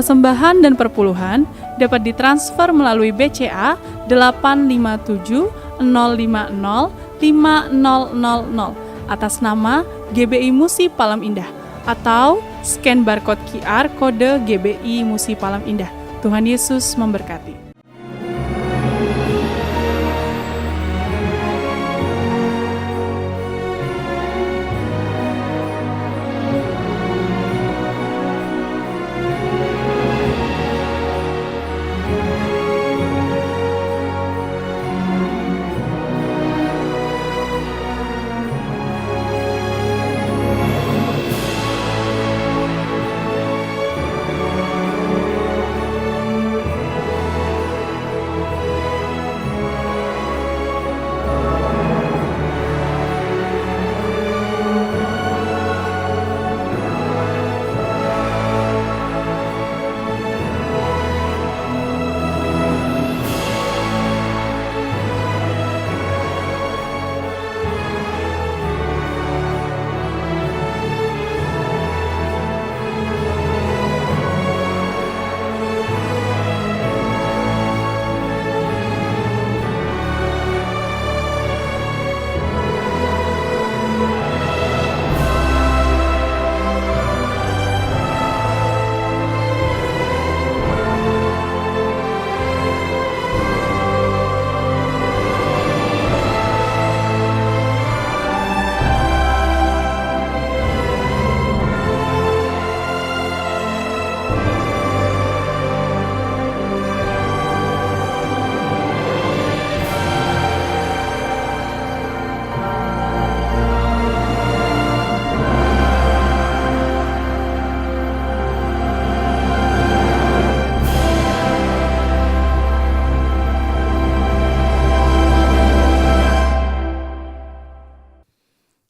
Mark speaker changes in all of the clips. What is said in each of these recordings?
Speaker 1: Persembahan dan perpuluhan dapat ditransfer melalui BCA 857 050 5000 atas nama GBI Musi Palam Indah atau scan barcode QR kode GBI Musi Palam Indah. Tuhan Yesus memberkati.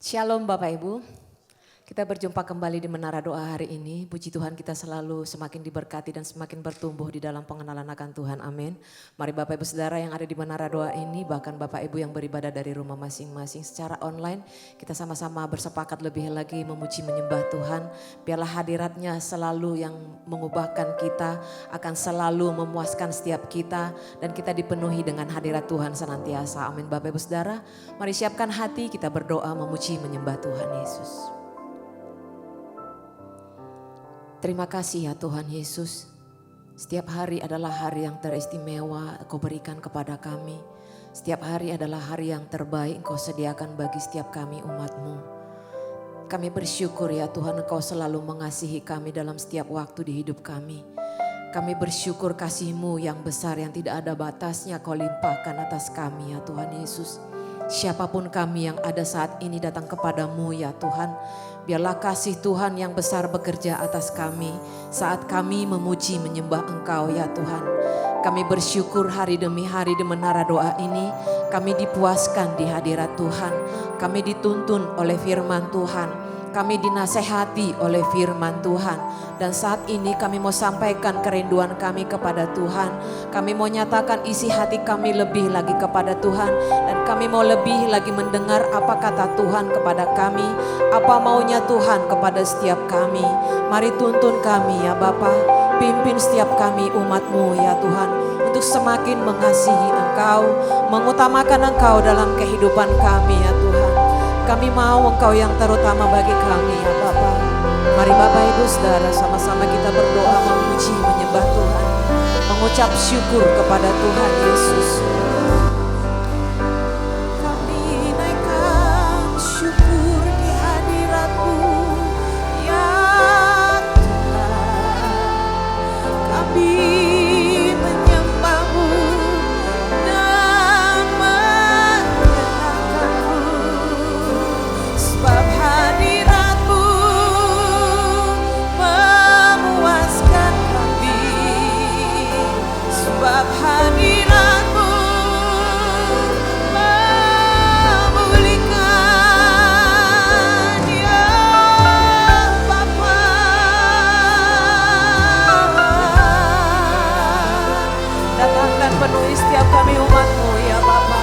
Speaker 2: Shalom Bapak Ibu, kita berjumpa kembali di Menara Doa hari ini. Puji Tuhan kita selalu semakin diberkati dan semakin bertumbuh di dalam pengenalan akan Tuhan, amin. Mari Bapak Ibu Saudara yang ada di Menara Doa ini, bahkan Bapak Ibu yang beribadah dari rumah masing-masing secara online, kita sama-sama bersepakat lebih lagi memuji menyembah Tuhan. Biarlah hadiratnya selalu yang mengubahkan kita, akan selalu memuaskan setiap kita, dan kita dipenuhi dengan hadirat Tuhan senantiasa, amin. Bapak Ibu Saudara, mari siapkan hati, kita berdoa memuji menyembah Tuhan Yesus. Terima kasih ya Tuhan Yesus, setiap hari adalah hari yang teristimewa Engkau berikan kepada kami. Setiap hari adalah hari yang terbaik Engkau sediakan bagi setiap kami umat-Mu. Kami bersyukur ya Tuhan, Engkau selalu mengasihi kami dalam setiap waktu di hidup kami. Kami bersyukur kasih-Mu yang besar yang tidak ada batasnya Kau limpahkan atas kami ya Tuhan Yesus. Siapapun kami yang ada saat ini datang kepadamu ya Tuhan. Biarlah kasih Tuhan yang besar bekerja atas kami saat kami memuji menyembah Engkau ya Tuhan. Kami bersyukur hari demi hari di Menara Doa ini kami dipuaskan di hadirat Tuhan. Kami dituntun oleh firman Tuhan. Kami dinasehati oleh firman Tuhan. Dan saat ini kami mau sampaikan kerinduan kami kepada Tuhan. Kami mau nyatakan isi hati kami lebih lagi kepada Tuhan. Dan kami mau lebih lagi mendengar apa kata Tuhan kepada kami. Apa maunya Tuhan kepada setiap kami. Mari tuntun kami ya Bapa. Pimpin setiap kami umat-Mu ya Tuhan. Untuk semakin mengasihi Engkau. Mengutamakan Engkau dalam kehidupan kami ya Tuhan. Kami mau Engkau yang terutama bagi kami ya Bapa. Mari Bapak Ibu Saudara sama-sama kita berdoa memuji menyembah Tuhan. Mengucap syukur kepada Tuhan Yesus. Kami naikkan syukur di hadirat-Mu ya Tuhan. Kami menyembah-Mu dan menyenangkan-Mu. Sebab hadirat-Mu memuaskan kami. Sebab hadirat-Mu memulihkan ya Bapa. Datang dan penuhi setiap kami umat-Mu ya Bapa.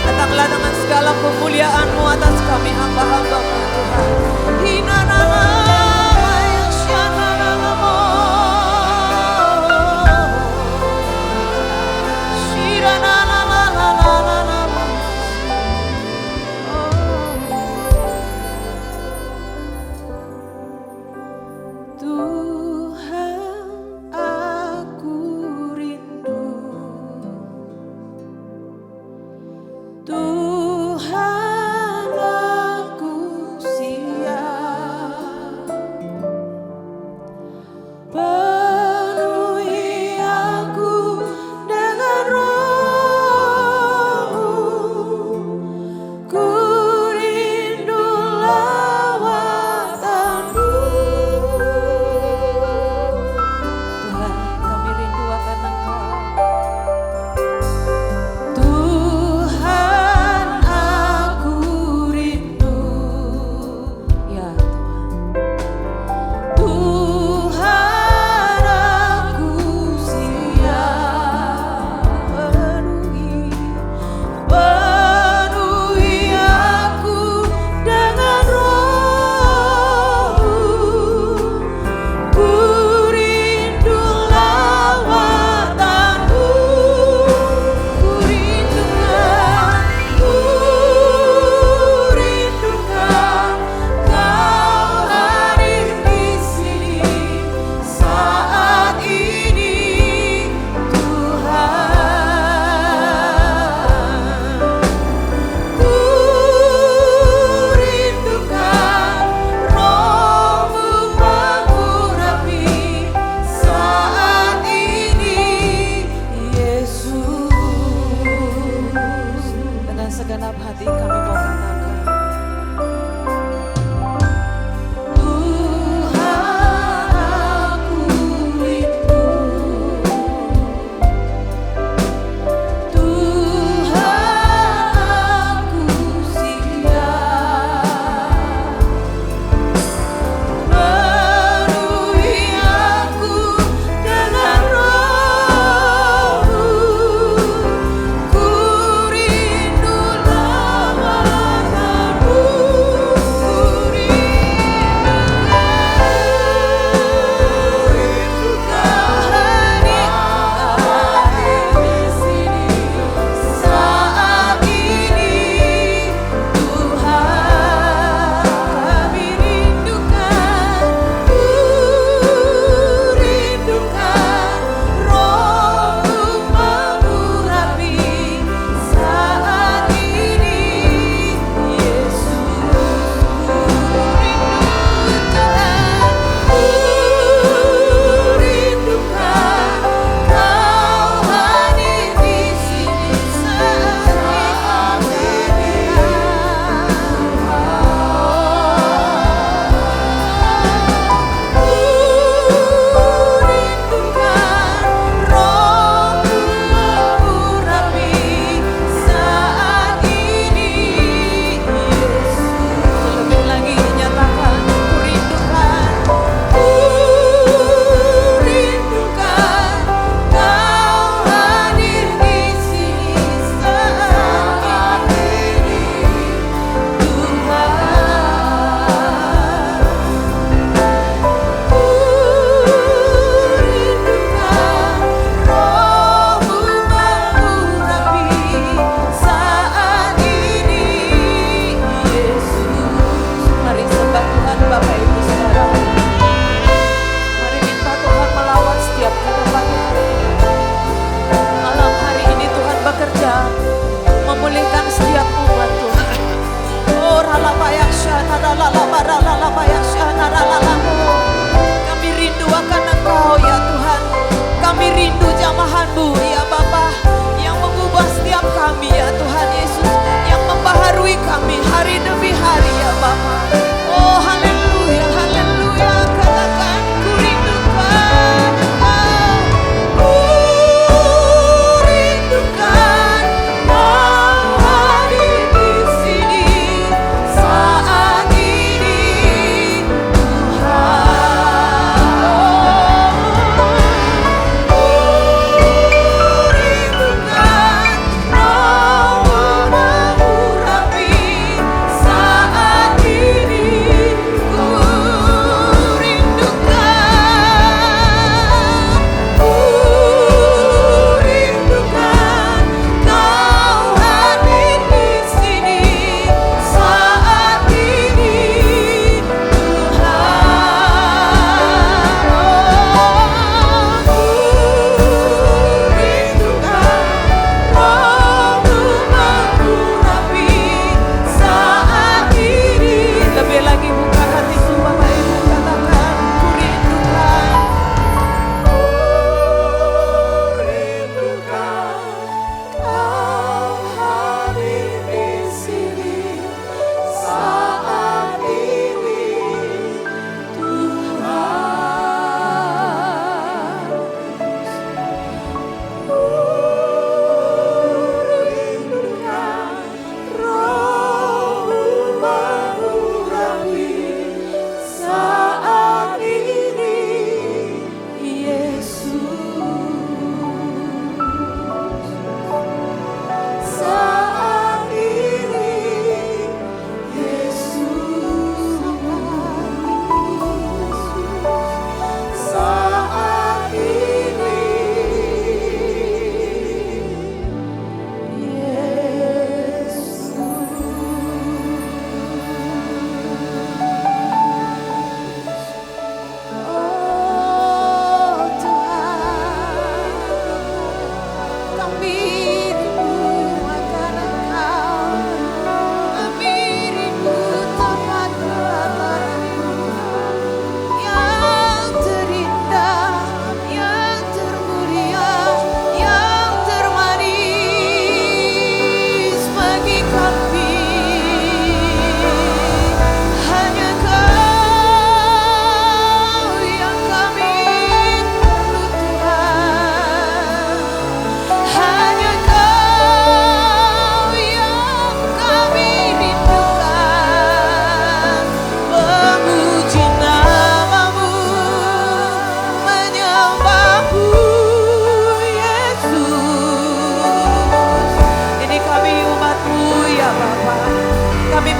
Speaker 2: Datanglah dengan segala kemuliaan-Mu atas kami hamba-hamba-Mu Tuhan. Hina nama yang syana namamu.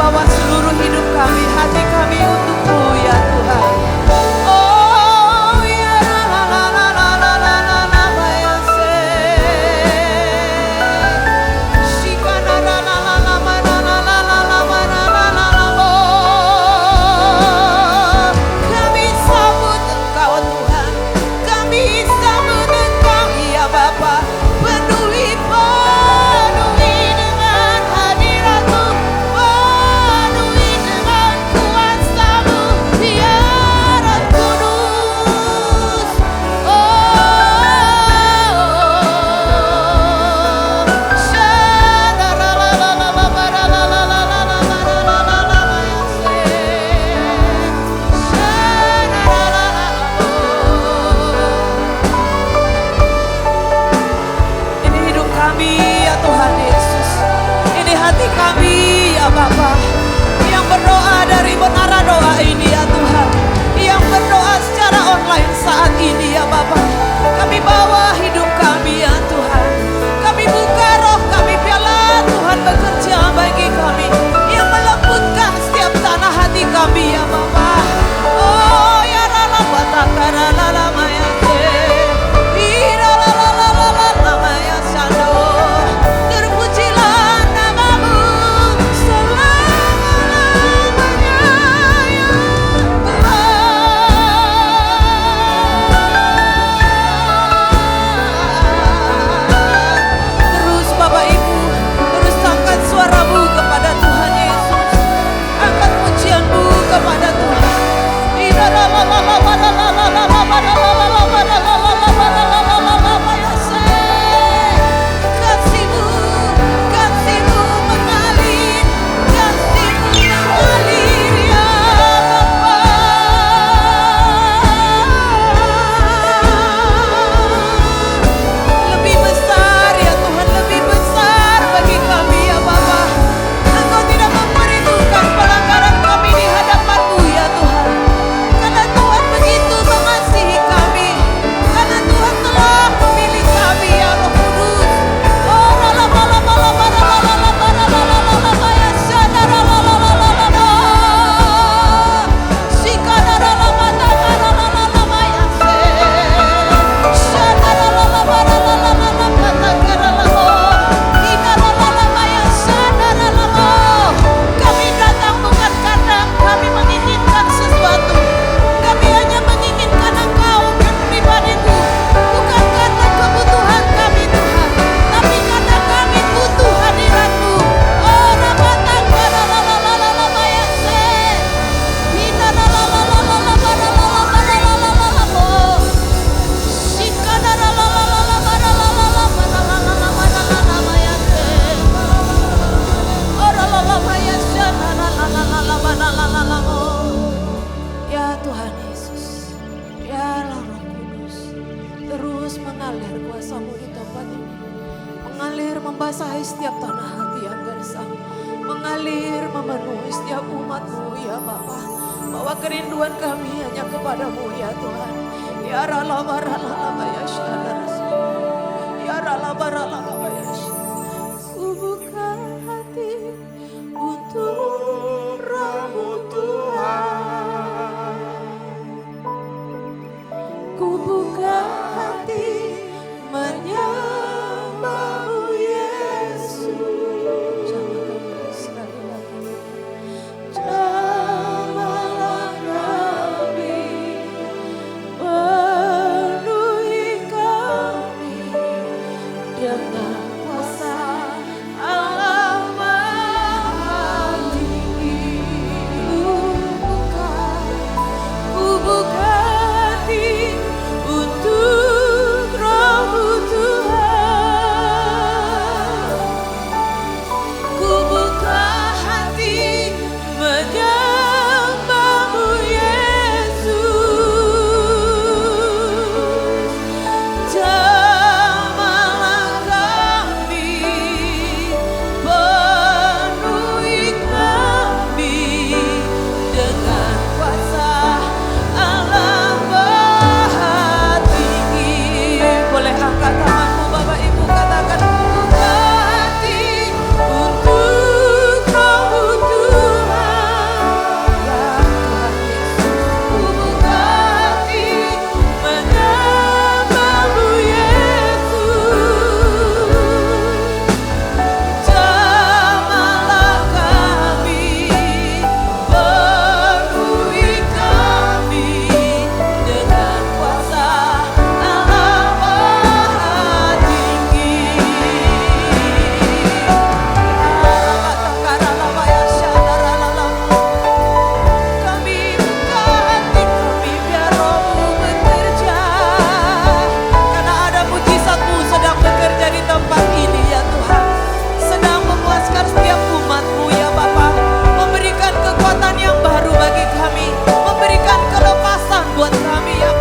Speaker 2: bawa seluruh hidup kami, hati kami untuk-Mu ya Tuhan. Oh ya la la la la la la la la la ya se. Shikana la la la la la la la la la la la la la la la. Kami sambut Engkau Tuhan, kami sambut Engkau ya Bapa. Penuhi dengan hadirat-Mu, penuhi dengan kuasa-Mu ya Roh Kudus. Ini hidup kami ya Tuhan Yesus, ini hati kami ya Bapa, yang berdoa dari menara doa ini ya Tuhan, yang berdoa secara online saat ini ya Bapa. Kami bawa hidup kami ya Tuhan, kami buka roh kami, biarlah Tuhan bekerja bagi kami, yang melembutkan setiap tanah hati kami ya Bapa. Oh ya rala batakara lala maya se, ira lala lala lala maya sando. Terpujilah nama-Mu selama-lamanya ya Tuhan. Terus Bapak Ibu, terus angkat suara-Mu kepada Tuhan Yesus, angkat pujian-Mu kepada Tuhan. Ira lala lala lala lala lala lala lala lala ya se. Kasih-Mu, kasih-Mu mengalir, kasih-Mu mengalir ya Bapa. Lebih besar ya Tuhan, lebih besar bagi kami ya Bapa. Engkau tidak memperhitungkan pelanggaran kami di hadapan-Mu ya Tuhan. Karena Tuhan begitu mengasihi kami, karena Tuhan telah memilih kami ya Roh Kudus. Oh lala lala lala lala lala lala lala lala ya sadara lala lala lala. Sikadara lala lala lala lala ya se. Sadara lala lala lala lala patakara lala. Inara lala ya sadara lala. Kami datang bukan karena kami menginginkan sesuatu, kami hanya menginginkan Engkau dan pribadi-Mu, bukan karena kebutuhan kami Tuhan, tapi karena kami butuh hadirat-Mu. Oh rabatangkara lala lala lala ya se. Inara lala lala lala lala lala lala. Sikadara lala lala lala lala lala lala ya se. Ora lala ya sadara lala lala lala lala. Ya Tuhan Yesus, ya Roh Kudus, terus mengalir kuasa-Mu di tempat ini, mengalir membasahi setiap tanah hati yang gersang, mengalir memenuhi setiap umat-Mu ya Bapa. Bawa kerinduan kami hanya kepada-Mu ya Tuhan. Ya rala barala ya syadara, ya rala barala ya syadara. Ku buka hati untuk Roh-Mu Tuhan. Ku buka hati menyembah-Mu Yesus. Jamahkan sekali lagi. Jamahlah kami, penuhi kami dengan kuasa Allah Maha Tinggi. Ku buka hati untuk Roh-Mu Tuhan.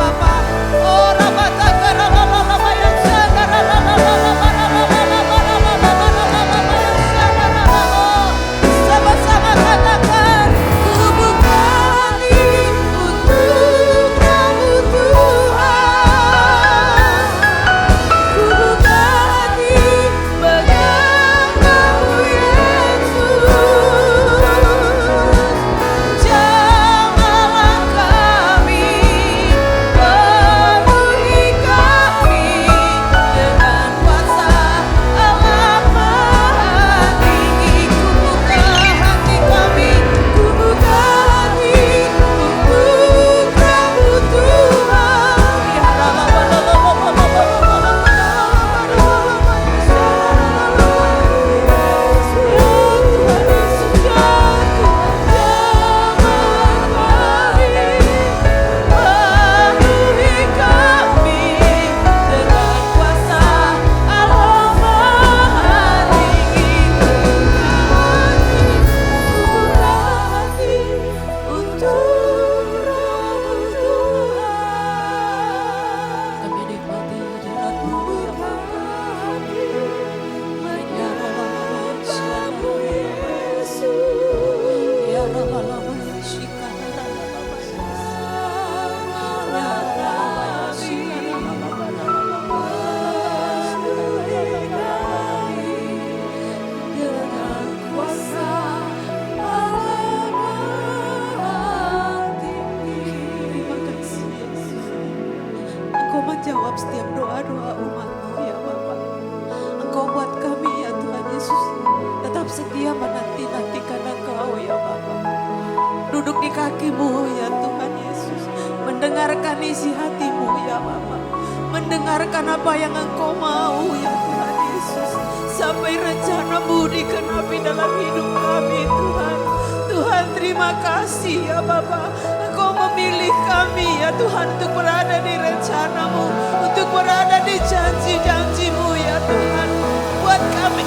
Speaker 2: Bapa. Oh sama-sama katakan, ku buka hati untuk Kamu Tuhan. Ku buka hati padamu Yesus. Jamahlah kami, penuhi kami dengan kuasa Allah Maha Tinggi. Ku buka hati kami, ku buka hati untuk Kamu Tuhan. Ya penuhi kami dengan kuasa Allah Maha Tinggi. Buka hati untuk Kamu Tuhan. Kami nikmati hadirat-Mu ya Bapa. Menyerahkan Kamu Yesus. Ya Rabbal-Alamin. Dengan kuasa Allah Maha Tinggi. Terima kasih Yesus. Engkau menjawab setiap doa-doa umat-Mu ya Bapa. Engkau buat kami ya Tuhan Yesus tetap setia menanti-nantikan Engkau ya Bapa. Duduk di kaki-Mu ya Tuhan Yesus, mendengarkan isi hati-Mu ya Bapa, mendengarkan apa yang Engkau mau ya Tuhan Yesus, sampai rencana-Mu dikenapi dalam hidup kami Tuhan. Tuhan terima kasih ya Bapa, Engkau memilih kami ya Tuhan untuk berada di rencana-Mu, untuk berada di janji-janji-Mu ya Tuhan. Buat kami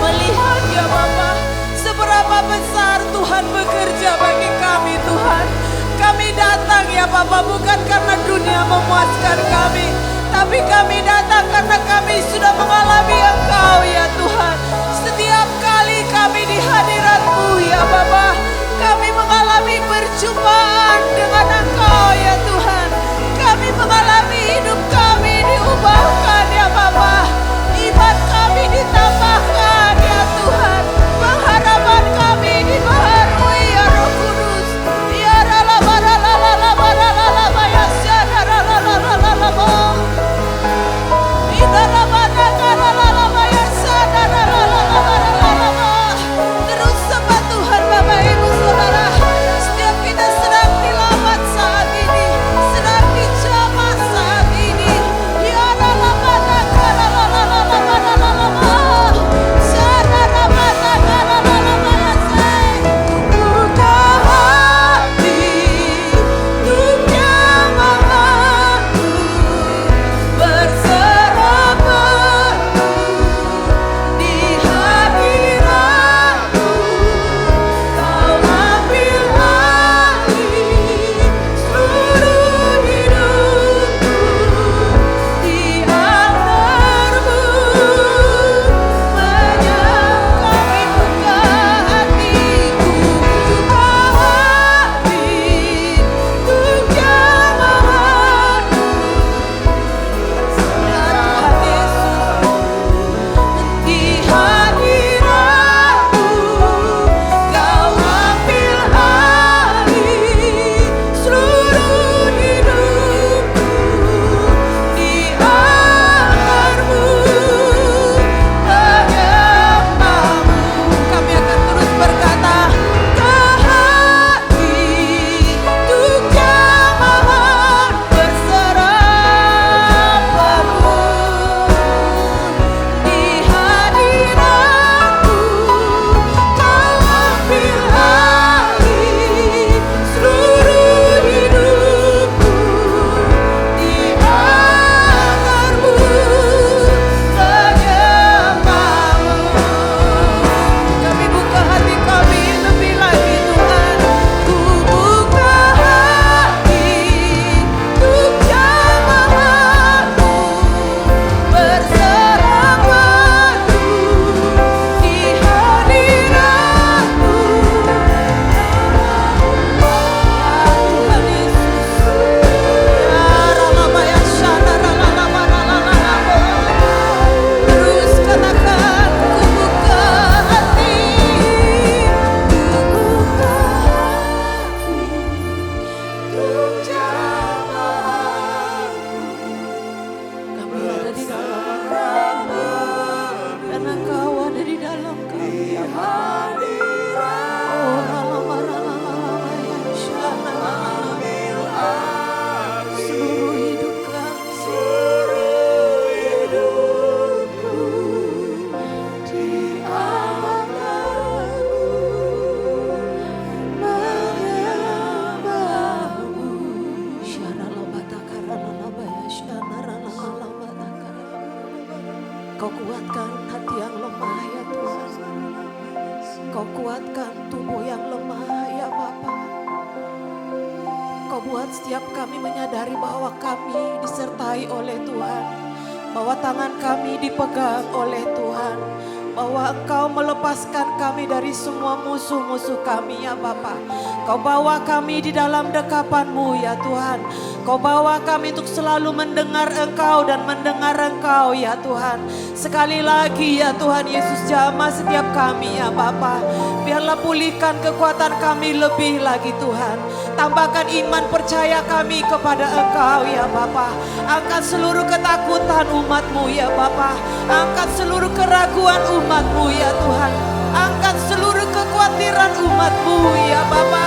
Speaker 2: melihat ya Bapa, seberapa besar Tuhan bekerja bagi kami Tuhan. Kami datang ya Bapa bukan karena dunia memuaskan kami, tapi kami datang karena kami sudah mengalami Engkau ya Tuhan. Setiap kali kami di hadirat-Mu ya Bapa, kami mengalami perjumpaan dengan Engkau ya Tuhan. Kami mengalami hidup kami diubahkan ya Bapa. Iman kami ditambahkan ya Tuhan. Pengharapan kami dibaharui ya Roh Kudus. Ya rala bara la la la bara la la ba ya syada la la Kau kuatkan hati yang lemah ya Tuhan. Kau kuatkan tubuh yang lemah ya Bapa. Kau buat setiap kami menyadari bahwa kami disertai oleh Tuhan, bahwa tangan kami dipegang oleh Tuhan, bahwa Engkau melepaskan kami dari semua musuh-musuh kami ya Bapa. Kau bawa kami di dalam dekapan-Mu ya Tuhan. Kau bawa kami untuk selalu mendengar Engkau dan mendengar Engkau ya Tuhan. Sekali lagi ya Tuhan Yesus, jamah setiap kami ya Bapa. Biarlah pulihkan kekuatan kami lebih lagi Tuhan. Tambahkan iman percaya kami kepada Engkau ya Bapa. Angkat seluruh ketakutan umat-Mu ya Bapa. Angkat seluruh keraguan umat-Mu ya Tuhan. Angkat seluruh kekhawatiran umat-Mu ya Bapa.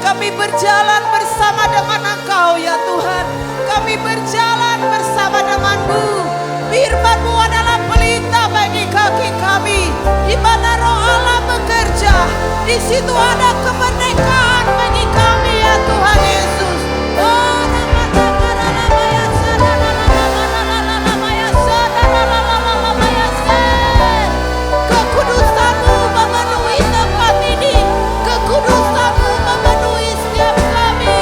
Speaker 2: Kami berjalan bersama dengan Engkau ya Tuhan. Kami berjalan bersama dengan-Mu. Firman-Mu adalah pelita bagi kaki kami. Di mana Roh Allah bekerja, di situ ada kemerdekaan bagi kami ya Tuhan Yesus. Kekudusan-Mu memenuhi tempat ini. Kekudusan-Mu memenuhi setiap kami.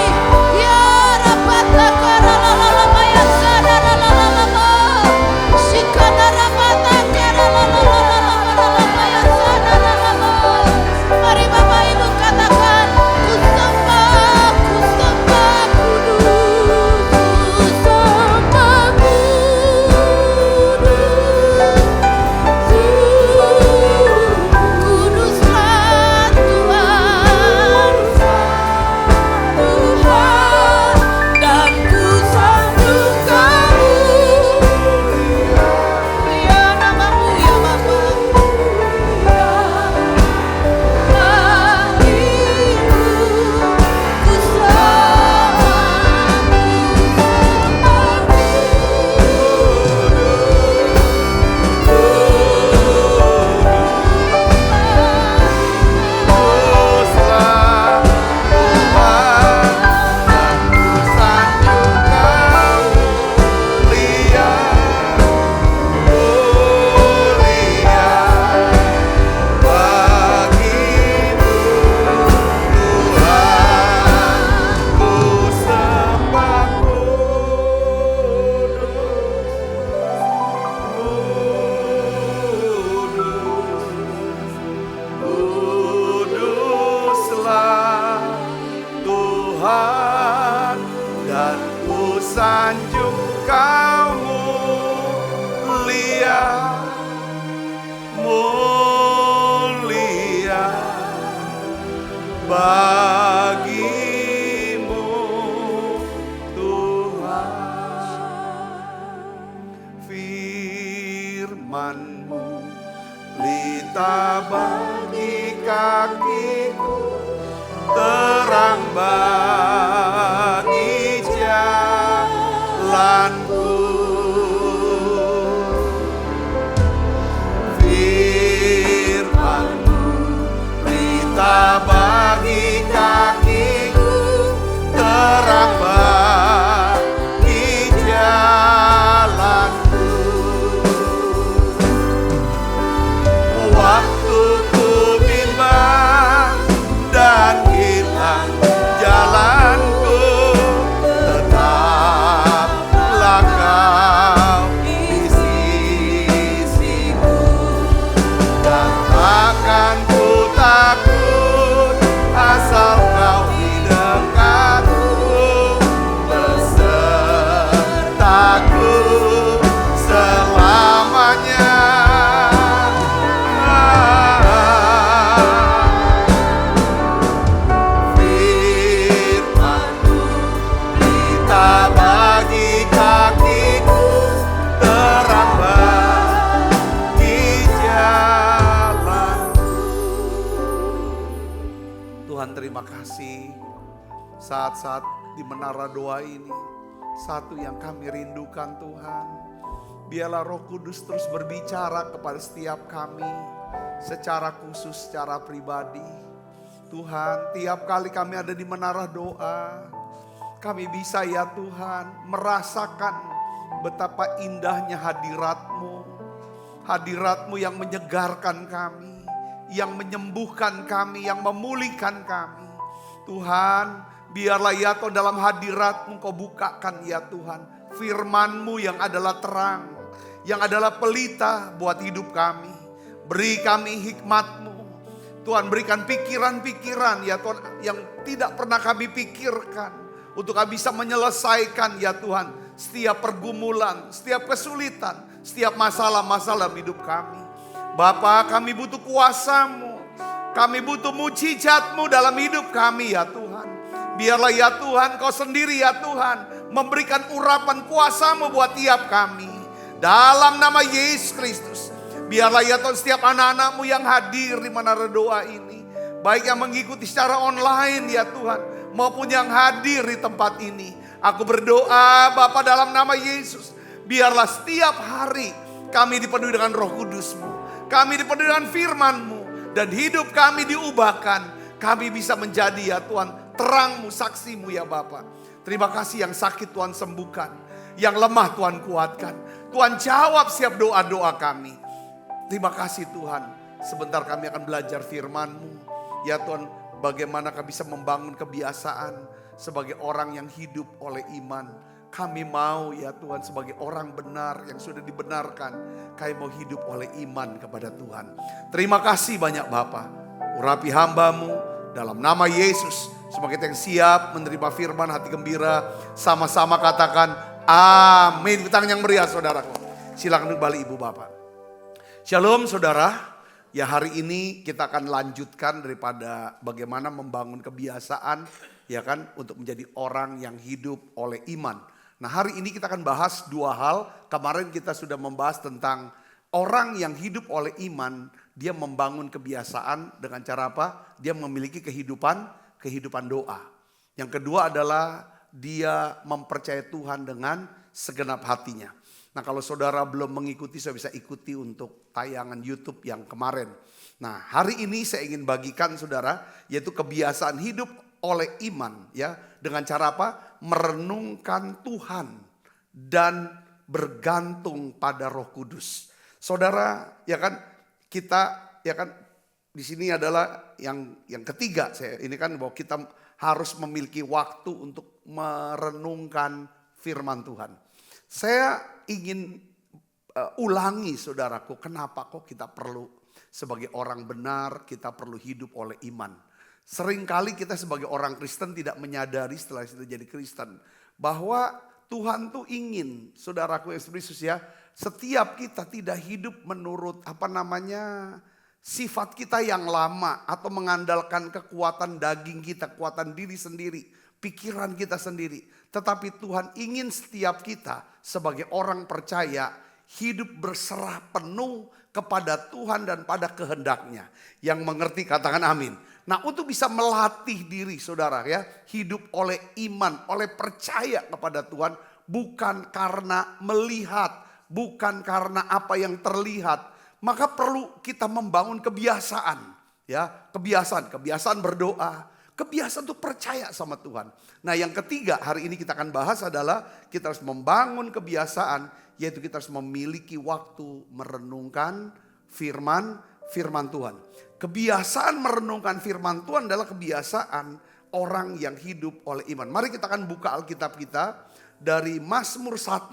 Speaker 2: Ya Rabata karalalamaya sadaralalama. Shikadarabata karalalamaya sadaralama. Mari Bapak Ibu katakan, ku sembah kudus, ku sembah kuduslah Tuhan, dan ku sanjung Kamu. Ya nama-Mu ya Bapa. Ku
Speaker 3: Kuduslah Tuhan, dan ku sanjung Kau mulia, mulia bagimu Tuhan. Firman-Mu pelita bagi kakiku, terang bagi jalanku. Firman-Mu pelita bagi kakiku, terang bagi jalanku. Waktuku bimbang dan hilang jalanku, tetaplah Kau di sisiku, dan takkan ku takut asal Kau di dekatku, besertaku selamanya. Firman-Mu pelita bagi kakiku, terang bagi jalanku. Tuhan, terima kasih saat-saat di menara doa ini. Satu yang kami rindukan Tuhan, biarlah Roh Kudus terus berbicara kepada setiap kami secara khusus, secara pribadi. Tuhan, tiap kali kami ada di menara doa, kami bisa ya Tuhan merasakan betapa indahnya hadirat-Mu, Hadirat-Mu yang menyegarkan kami, yang menyembuhkan kami, yang memulihkan kami. Tuhan, biarlah ya Tuhan dalam hadirat-Mu Kau bukakan ya Tuhan firman-Mu yang adalah terang, yang adalah pelita buat hidup kami. Beri kami hikmat-Mu. Tuhan, berikan pikiran-pikiran ya Tuhan yang tidak pernah kami pikirkan, untuk kami bisa menyelesaikan ya Tuhan setiap pergumulan, setiap kesulitan, setiap masalah-masalah hidup kami. Bapa, kami butuh kuasa-Mu, kami butuh mujizat-Mu dalam hidup kami ya Tuhan. Biarlah ya Tuhan Kau sendiri ya Tuhan memberikan urapan kuasa-Mu buat tiap kami. Dalam nama Yesus Kristus, biarlah ya Tuhan setiap anak-anak-Mu yang hadir di Menara Doa ini, baik yang mengikuti secara online ya Tuhan, maupun yang hadir di tempat ini. Aku berdoa Bapa dalam nama Yesus, biarlah setiap hari kami dipenuhi dengan Roh Kudus-Mu, kami dipenuhi dengan firman-Mu, dan hidup kami diubahkan. Kami bisa menjadi ya Tuhan terang-Mu, saksi-Mu ya Bapa. Terima kasih, yang sakit Tuhan sembuhkan, yang lemah Tuhan kuatkan. Tuhan jawab setiap doa-doa kami. Terima kasih Tuhan, sebentar kami akan belajar firman-Mu. Ya Tuhan, bagaimana kami bisa membangun kebiasaan sebagai orang yang hidup oleh iman. Kami mau ya Tuhan sebagai orang benar yang sudah dibenarkan, kami mau hidup oleh iman kepada Tuhan. Terima kasih banyak Bapa. Urapi hamba-Mu dalam nama Yesus. Sebagai yang siap menerima firman, hati gembira, sama-sama katakan amin. Tangan yang meriah saudaraku. Silakan kembali Ibu Bapak. Shalom saudara. Ya, hari ini kita akan lanjutkan daripada bagaimana membangun kebiasaan ya kan untuk menjadi orang yang hidup oleh iman. Nah, hari ini kita akan bahas dua hal. Kemarin kita sudah membahas tentang orang yang hidup oleh iman, dia membangun kebiasaan dengan cara apa? Dia memiliki kehidupan doa. Yang kedua adalah dia mempercayai Tuhan dengan segenap hatinya. Nah, kalau saudara belum mengikuti, saya bisa ikuti untuk tayangan YouTube yang kemarin. Nah, hari ini saya ingin bagikan saudara, yaitu kebiasaan hidup oleh iman ya, dengan cara apa? Merenungkan Tuhan dan bergantung pada Roh Kudus. Saudara, ya kan, kita ya kan di sini adalah yang ketiga saya ini kan, bahwa kita harus memiliki waktu untuk merenungkan firman Tuhan. Saya ingin ulangi saudaraku, kenapa kok kita perlu sebagai orang benar, kita perlu hidup oleh iman. Seringkali kita sebagai orang Kristen tidak menyadari setelah kita jadi Kristen, bahwa Tuhan tuh ingin, saudaraku Yesus Kristus ya, setiap kita tidak hidup menurut sifat kita yang lama, atau mengandalkan kekuatan daging kita, kekuatan diri sendiri, pikiran kita sendiri. Tetapi Tuhan ingin setiap kita sebagai orang percaya hidup berserah penuh kepada Tuhan dan pada kehendaknya. Yang mengerti katakan amin. Nah, untuk bisa melatih diri saudara ya, hidup oleh iman, oleh percaya kepada Tuhan, bukan karena melihat, bukan karena apa yang terlihat, maka perlu kita membangun kebiasaan ya, kebiasaan berdoa, kebiasaan untuk percaya sama Tuhan. Nah, yang ketiga hari ini kita akan bahas adalah kita harus membangun kebiasaan, yaitu kita harus memiliki waktu merenungkan firman Tuhan. Kebiasaan merenungkan firman Tuhan adalah kebiasaan orang yang hidup oleh iman. Mari kita akan buka Alkitab kita dari Mazmur 1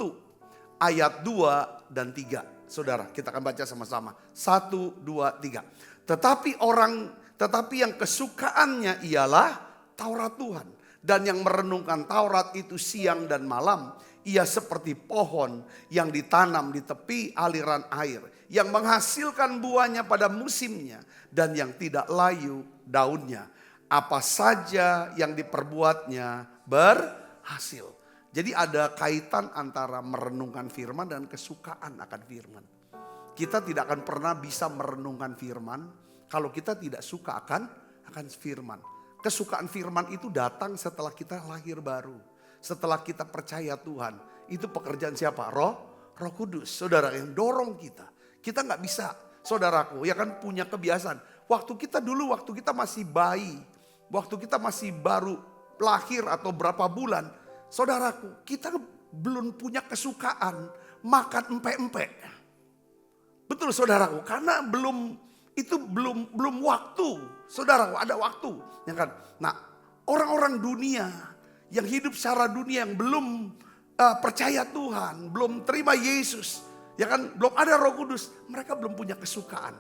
Speaker 3: ayat 2 dan 3. Saudara, kita akan baca sama-sama. 1, 2, 3. Tetapi yang kesukaannya ialah Taurat Tuhan. Dan yang merenungkan Taurat itu siang dan malam. Ia seperti pohon yang ditanam di tepi aliran air. Yang menghasilkan buahnya pada musimnya. Dan yang tidak layu daunnya. Apa saja yang diperbuatnya berhasil. Jadi ada kaitan antara merenungkan firman dan kesukaan akan firman. Kita tidak akan pernah bisa merenungkan firman kalau kita tidak suka akan firman. Kesukaan firman itu datang setelah kita lahir baru. Setelah kita percaya Tuhan. Itu pekerjaan siapa? Roh Kudus. Saudara yang dorong kita. Kita gak bisa, saudaraku, ya kan, punya kebiasaan. Waktu kita masih bayi. Waktu kita masih baru lahir atau berapa bulan. Saudaraku, kita belum punya kesukaan makan empek-empek. Betul saudaraku, karena belum waktu. Saudaraku, ada waktu, ya kan? Nah, orang-orang dunia yang hidup secara dunia yang belum percaya Tuhan, belum terima Yesus, ya kan? Belum ada Roh Kudus, mereka belum punya kesukaan.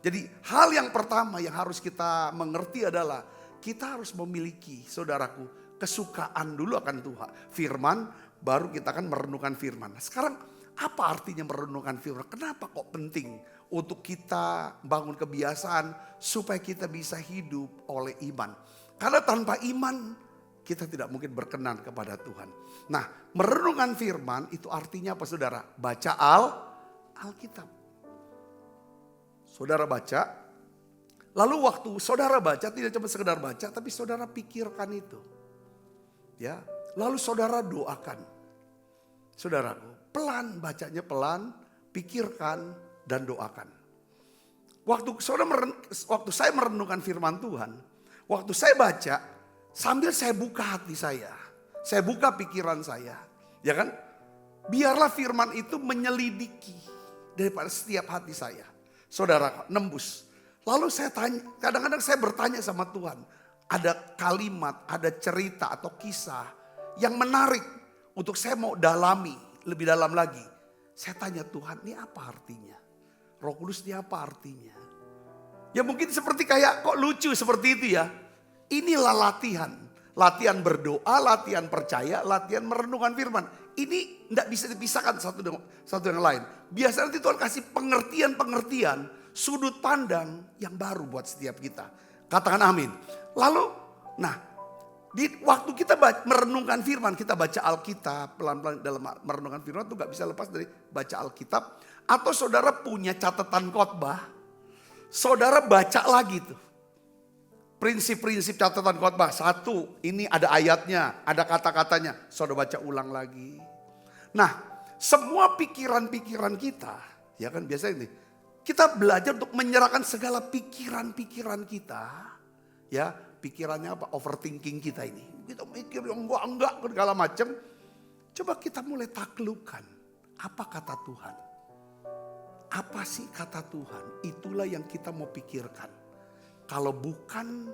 Speaker 3: Jadi hal yang pertama yang harus kita mengerti adalah kita harus memiliki, saudaraku, kesukaan dulu akan Tuhan. Firman, baru kita akan merenungkan firman. Nah, sekarang apa artinya merenungkan firman? Kenapa kok penting untuk kita bangun kebiasaan supaya kita bisa hidup oleh iman? Karena tanpa iman kita tidak mungkin berkenan kepada Tuhan. Nah, merenungkan firman itu artinya apa saudara? Baca Alkitab. Saudara baca, lalu waktu saudara baca tidak cuma sekedar baca, tapi saudara pikirkan itu. Ya, lalu saudara doakan. Saudaraku, pelan bacanya pelan, pikirkan dan doakan. Waktu saya merenungkan firman Tuhan, waktu saya baca, sambil saya buka hati saya buka pikiran saya, ya kan? Biarlah firman itu menyelidiki daripada setiap hati saya. Saudara, nembus. Lalu saya tanya, kadang-kadang saya bertanya sama Tuhan, ada kalimat, ada cerita atau kisah yang menarik untuk saya mau dalami lebih dalam lagi. Saya tanya Tuhan, ini apa artinya? Roh Kudus ini apa artinya? Ya mungkin seperti kayak kok lucu seperti itu ya. Inilah latihan. Latihan berdoa, latihan percaya, latihan merenungkan firman. Ini tidak bisa dipisahkan satu dengan lain. Biasanya nanti Tuhan kasih pengertian, sudut pandang yang baru buat setiap kita. Katakan amin. Lalu, nah di waktu kita merenungkan firman, kita baca Alkitab, pelan-pelan dalam merenungkan firman itu gak bisa lepas dari baca Alkitab. Atau saudara punya catatan khotbah, saudara baca lagi tuh. Prinsip-prinsip catatan khotbah. Satu, ini ada ayatnya, ada kata-katanya. Saudara baca ulang lagi. Nah, semua pikiran-pikiran kita, ya kan biasanya ini. Kita belajar untuk menyerahkan segala pikiran-pikiran kita. Ya, pikirannya apa? Overthinking kita ini. Kita mikir yang enggak, segala macam. Coba kita mulai taklukkan. Apa kata Tuhan? Apa sih kata Tuhan? Itulah yang kita mau pikirkan. Kalau bukan,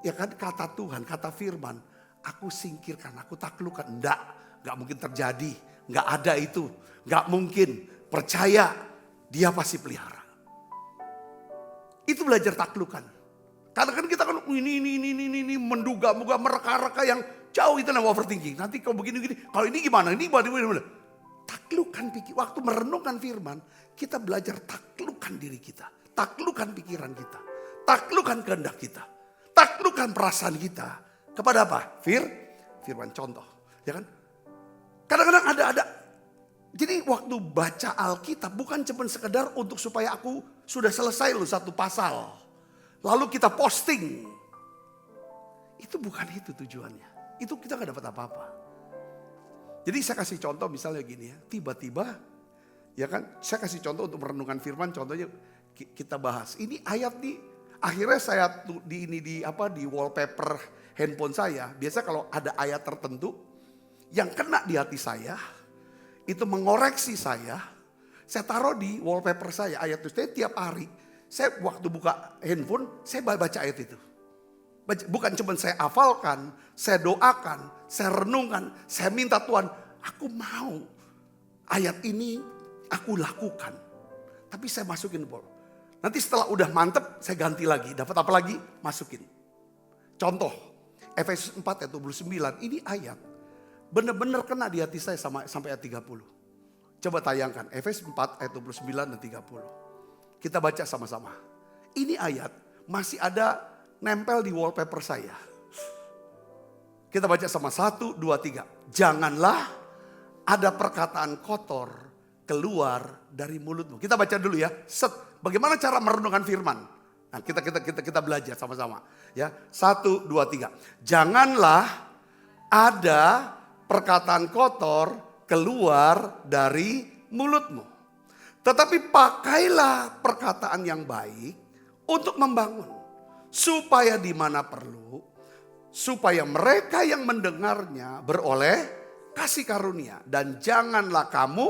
Speaker 3: ya kan kata Tuhan, kata firman, aku singkirkan, aku taklukkan. Enggak mungkin terjadi, enggak ada itu, enggak mungkin. Percaya, dia pasti pelihara. Itu belajar taklukkan. Karena kan kita kan ini menduga-duga, mereka-reka yang jauh itu namanya overthinking. Nanti kalau begini, kalau ini gimana, ini gimana. Taklukkan pikir, waktu merenungkan firman, kita belajar taklukkan diri kita, taklukkan pikiran kita. Taklukkan kehendak kita. Taklukkan perasaan kita. Kepada apa? Firman contoh. Ya kan? Kadang-kadang ada. Jadi waktu baca Alkitab bukan cuma sekedar untuk supaya aku sudah selesai loh satu pasal. Lalu kita posting. Itu bukan itu tujuannya. Itu kita gak dapat apa-apa. Jadi saya kasih contoh misalnya gini ya. Tiba-tiba ya kan saya kasih contoh untuk merenungkan firman. Contohnya kita bahas. Ini ayat nih. Akhirnya saya di wallpaper handphone saya. Biasa kalau ada ayat tertentu yang kena di hati saya, itu mengoreksi saya taruh di wallpaper saya ayat itu. Saya tiap hari, saya waktu buka handphone, saya baca ayat itu. Bukan cuma saya hafalkan, saya doakan, saya renungkan, saya minta Tuhan, aku mau ayat ini aku lakukan. Tapi saya masukin nanti setelah udah mantep saya ganti lagi. Dapat apa lagi? Masukin. Contoh. Efesus 4 ayat 29. Ini ayat. Benar-benar kena di hati saya sampai ayat 30. Coba tayangkan. Efesus 4 ayat 29 dan 30. Kita baca sama-sama. Ini ayat masih ada nempel di wallpaper saya. Kita baca sama 1, 2, 3. Janganlah ada perkataan kotor keluar dari mulutmu. Kita baca dulu ya. Bagaimana cara merenungkan firman? Nah, kita belajar sama-sama. Ya, 1, 2, 3. Janganlah ada perkataan kotor keluar dari mulutmu. Tetapi pakailah perkataan yang baik untuk membangun. Supaya di mana perlu, supaya mereka yang mendengarnya beroleh kasih karunia. Dan janganlah kamu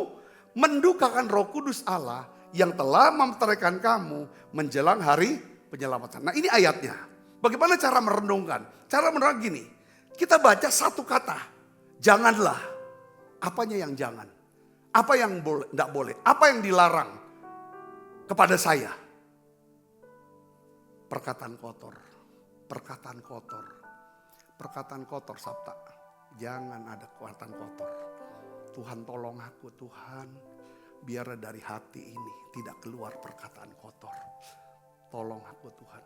Speaker 3: mendukakan Roh Kudus Allah yang telah memeteraikan kamu menjelang hari penyelamatan. Nah ini ayatnya. Bagaimana cara merenungkan? Cara merenungkan gini. Kita baca satu kata. Janganlah. Apanya yang jangan? Apa yang boleh, tidak boleh? Apa yang dilarang kepada saya? Perkataan kotor. Perkataan kotor. Perkataan kotor Sabta. Jangan ada perkataan kotor. Tuhan tolong aku Tuhan. Biar dari hati ini tidak keluar perkataan kotor. Tolong aku Tuhan.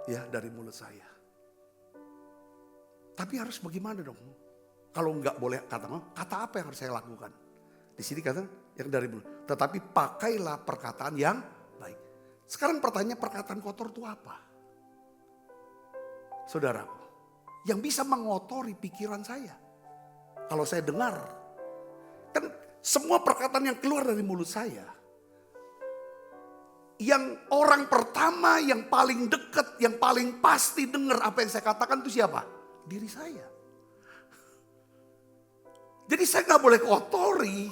Speaker 3: Ya dari mulut saya. Tapi harus bagaimana dong? Kalau nggak boleh kata apa yang harus saya lakukan? Di sini kata yang dari mulut. Tetapi pakailah perkataan yang baik. Sekarang pertanyaan perkataan kotor itu apa? Saudaraku, yang bisa mengotori pikiran saya. Kalau saya dengar, kan semua perkataan yang keluar dari mulut saya, yang orang pertama, yang paling dekat, yang paling pasti dengar apa yang saya katakan itu siapa? Diri saya. Jadi saya nggak boleh kotori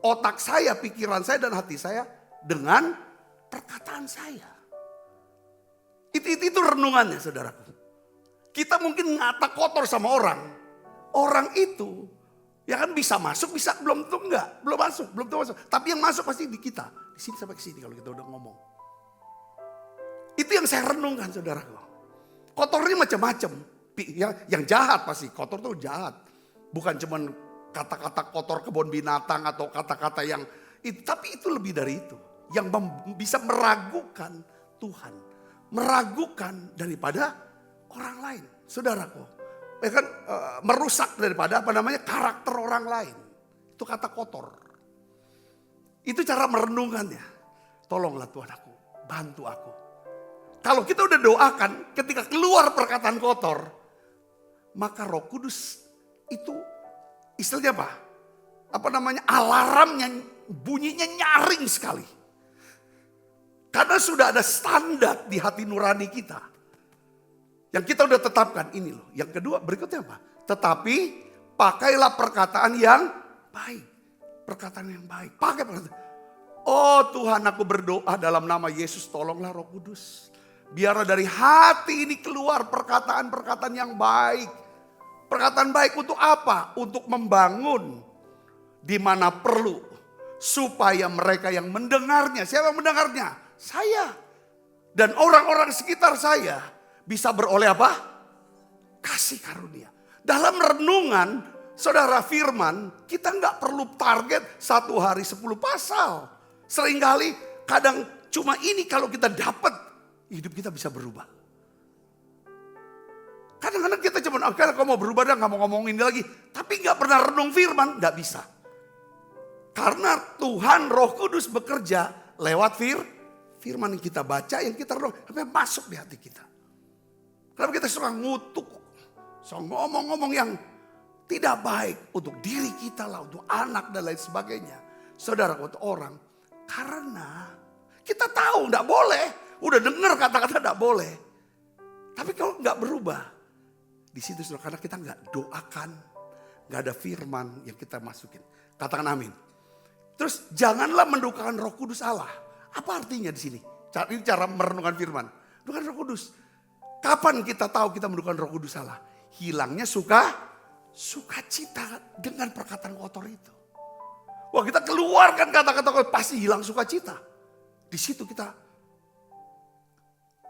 Speaker 3: otak saya, pikiran saya dan hati saya dengan perkataan saya. Itu renungannya saudaraku. Kita mungkin ngata kotor sama orang. Orang itu ya kan bisa masuk, bisa belum tentu enggak. Belum masuk, belum tentu masuk. Tapi yang masuk pasti di kita. Di sini sampai ke sini kalau kita udah ngomong. Itu yang saya renungkan saudaraku. Kotornya macam-macam. Yang jahat pasti, kotor tuh jahat. Bukan cuman kata-kata kotor kebun binatang atau kata-kata yang itu, tapi itu lebih dari itu. Yang bisa meragukan Tuhan. Meragukan daripada orang lain, saudaraku. Ya kan merusak daripada karakter orang lain. Itu kata kotor. Itu cara merenungkannya. Tolonglah Tuhan aku, bantu aku. Kalau kita udah doakan, ketika keluar perkataan kotor, maka Roh Kudus itu istilahnya apa? Alarmnya bunyinya nyaring sekali. Karena sudah ada standar di hati nurani kita. Yang kita udah tetapkan ini loh. Yang kedua berikutnya apa? Tetapi pakailah perkataan yang baik. Perkataan yang baik. Pakai perkataan. Oh Tuhan aku berdoa dalam nama Yesus tolonglah Roh Kudus. Biarlah dari hati ini keluar perkataan-perkataan yang baik. Perkataan baik untuk apa? Untuk membangun di mana perlu. Supaya mereka yang mendengarnya. Siapa yang mendengarnya? Saya. Dan orang-orang sekitar saya bisa beroleh apa? Kasih karunia. Dalam renungan saudara firman, kita nggak perlu target 1 hari 10 pasal. Seringkali kadang cuma ini kalau kita dapat, hidup kita bisa berubah. Kadang-kadang kita cuma, kalau mau berubah dan nggak mau ngomongin ini lagi. Tapi nggak pernah renung firman, nggak bisa. Karena Tuhan Roh Kudus bekerja lewat firman yang kita baca, yang kita renung, sampai masuk di hati kita. Kalau kita suka ngutuk, suka ngomong-ngomong yang tidak baik untuk diri kita lah, untuk anak dan lain sebagainya. Saudara, untuk orang. Karena kita tahu tidak boleh. Udah dengar kata-kata tidak boleh. Tapi kalau nggak berubah. Di situ saudara, karena kita nggak doakan. Nggak ada firman yang kita masukin. Katakan amin. Terus janganlah mendukakan Roh Kudus Allah. Apa artinya di sini? Ini cara merenungkan firman. Dukakan Roh Kudus. Kapan kita tahu kita mendukakan Roh Kudus Allah? Hilangnya sukacita dengan perkataan kotor itu. Wah, kita keluarkan kata-kata kotor, pasti hilang sukacita. Di situ kita.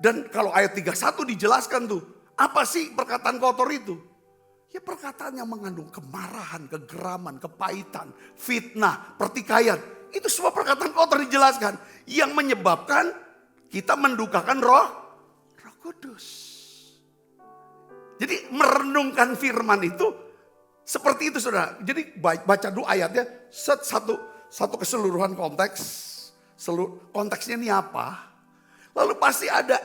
Speaker 3: Dan kalau ayat 31 dijelaskan tuh, apa sih perkataan kotor itu? Ya perkataan yang mengandung kemarahan, kegeraman, kepahitan, fitnah, pertikaian. Itu semua perkataan kotor dijelaskan. Yang menyebabkan kita mendukakan Roh Kudus. Jadi merenungkan firman itu seperti itu saudara. Jadi baca dulu ayatnya satu keseluruhan konteks. Konteksnya ini apa? Lalu pasti ada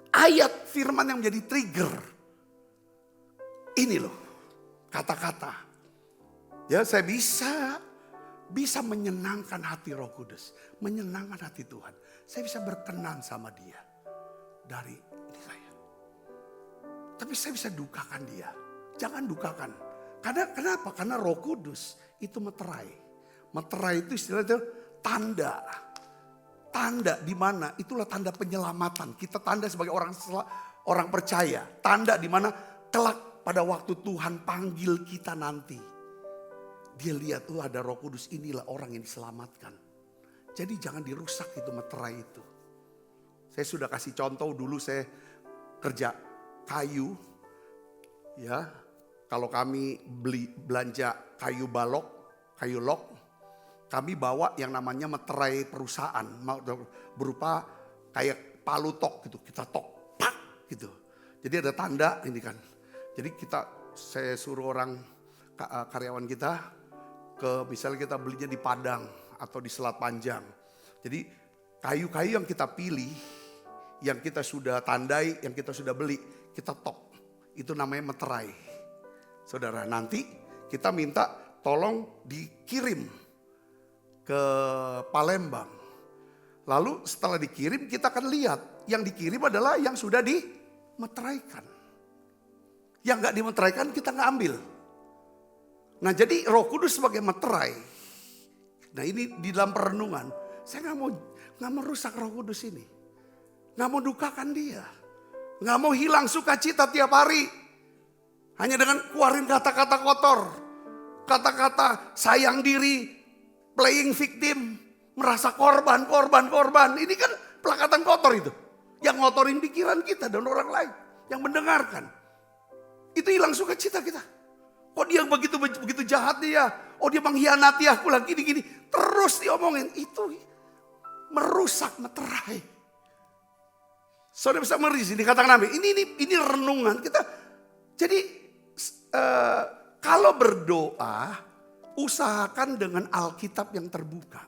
Speaker 3: ayat firman yang menjadi trigger. Ini loh kata-kata. Ya saya bisa menyenangkan hati Roh Kudus. Menyenangkan hati Tuhan. Saya bisa berkenan sama dia. Dari ini saya. Tapi saya bisa dukakan dia. Jangan dukakan. Karena kenapa? Karena Roh Kudus itu meterai. Meterai itu istilahnya tanda. Tanda di mana? Itulah tanda penyelamatan. Kita tanda sebagai orang percaya. Tanda di mana kelak pada waktu Tuhan panggil kita nanti. Dia lihat tuh ada Roh Kudus, inilah orang yang diselamatkan. Jadi jangan dirusak itu meterai itu. Saya sudah kasih contoh dulu, saya kerja kayu. Ya, kalau kami belanja kayu balok, kayu lok, kami bawa yang namanya meterai perusahaan, berupa kayak palu tok gitu, kita tok, pak gitu. Jadi ada tanda ini kan. Jadi saya suruh orang karyawan kita misalnya kita belinya di Padang atau di Selat Panjang. Jadi kayu-kayu yang kita pilih, yang kita sudah tandai, yang kita sudah beli, kita tok. Itu namanya meterai. Saudara, nanti kita minta tolong dikirim ke Palembang. Lalu setelah dikirim kita akan lihat yang dikirim adalah yang sudah dimeteraikan. Yang gak dimeteraikan kita gak ambil. Nah jadi Roh Kudus sebagai meterai. Nah ini di dalam perenungan. Saya gak mau rusak Roh Kudus ini. Gak mau dukakan dia. Gak mau hilang sukacita tiap hari. Hanya dengan keluarin kata-kata kotor. Kata-kata sayang diri. Playing victim, merasa korban. Ini kan pelakatan kotor itu. Yang ngotorin pikiran kita dan orang lain. Yang mendengarkan. Itu hilang sukacita kita. Kok dia begitu jahat dia. Oh dia mengkhianati aku lagi gini. Terus diomongin. Itu merusak meterai. Saudara bisa merisi dikatakan amin. Ini renungan kita. Jadi kalau berdoa, usahakan dengan Alkitab yang terbuka.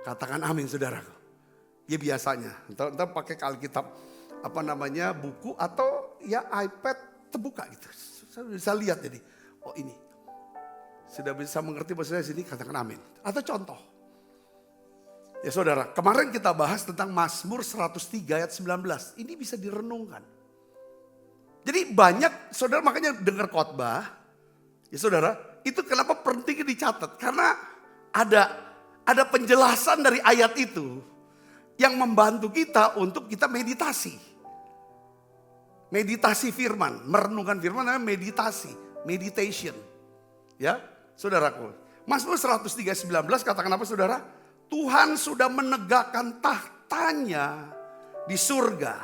Speaker 3: Katakan amin saudaraku. Ya biasanya. Entah pakai Alkitab buku atau ya iPad terbuka gitu. Saya bisa lihat jadi. Oh ini. Sudah bisa mengerti bahasa sini katakan amin. Atau contoh. Ya saudara, kemarin kita bahas tentang Mazmur 103 ayat 19. Ini bisa direnungkan. Jadi banyak saudara makanya dengar khotbah. Ya saudara, itu kenapa pentingnya dicatat? Karena ada penjelasan dari ayat itu yang membantu kita untuk kita meditasi. Meditasi firman, merenungkan firman namanya meditasi, meditation. Ya, saudaraku. Mazmur 103:19 katakan apa saudara? Tuhan sudah menegakkan tahtanya di surga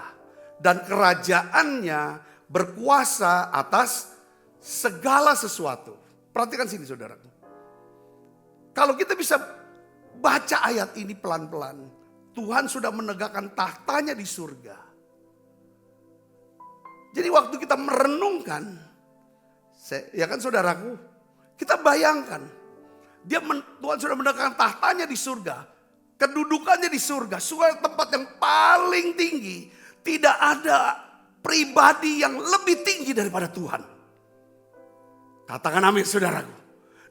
Speaker 3: dan kerajaannya berkuasa atas segala sesuatu. Perhatikan sini saudara. Kalau kita bisa baca ayat ini pelan-pelan. Tuhan sudah menegakkan tahtanya di surga. Jadi waktu kita merenungkan. Ya kan saudaraku. Kita bayangkan. Tuhan sudah menegakkan tahtanya di surga. Kedudukannya di surga. Surga tempat yang paling tinggi. Tidak ada pribadi yang lebih tinggi daripada Tuhan. Katakan amin saudaraku.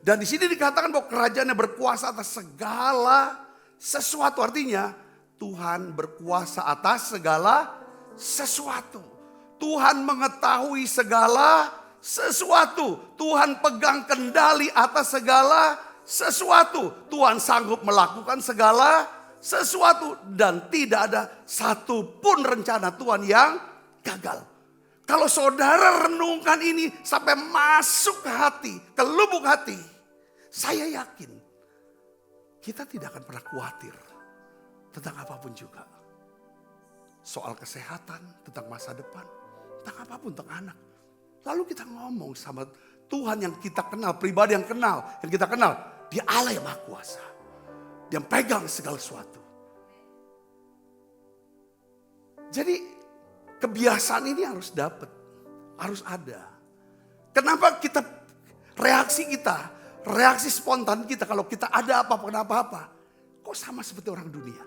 Speaker 3: Dan di sini dikatakan bahwa kerajaannya berkuasa atas segala sesuatu. Artinya Tuhan berkuasa atas segala sesuatu. Tuhan mengetahui segala sesuatu. Tuhan pegang kendali atas segala sesuatu. Tuhan sanggup melakukan segala sesuatu. Dan tidak ada satupun rencana Tuhan yang gagal. Kalau saudara renungkan ini sampai masuk ke hati, ke lubuk hati. Saya yakin kita tidak akan pernah khawatir tentang apapun juga. Soal kesehatan, tentang masa depan, tentang apapun, tentang anak. Lalu kita ngomong sama Tuhan yang kita kenal, pribadi yang kita kenal. Dia Allah yang Maha Kuasa. Dia pegang segala sesuatu. Jadi kebiasaan ini harus dapat, harus ada. Kenapa reaksi spontan kita kalau kita ada apa-apa, kok sama seperti orang dunia?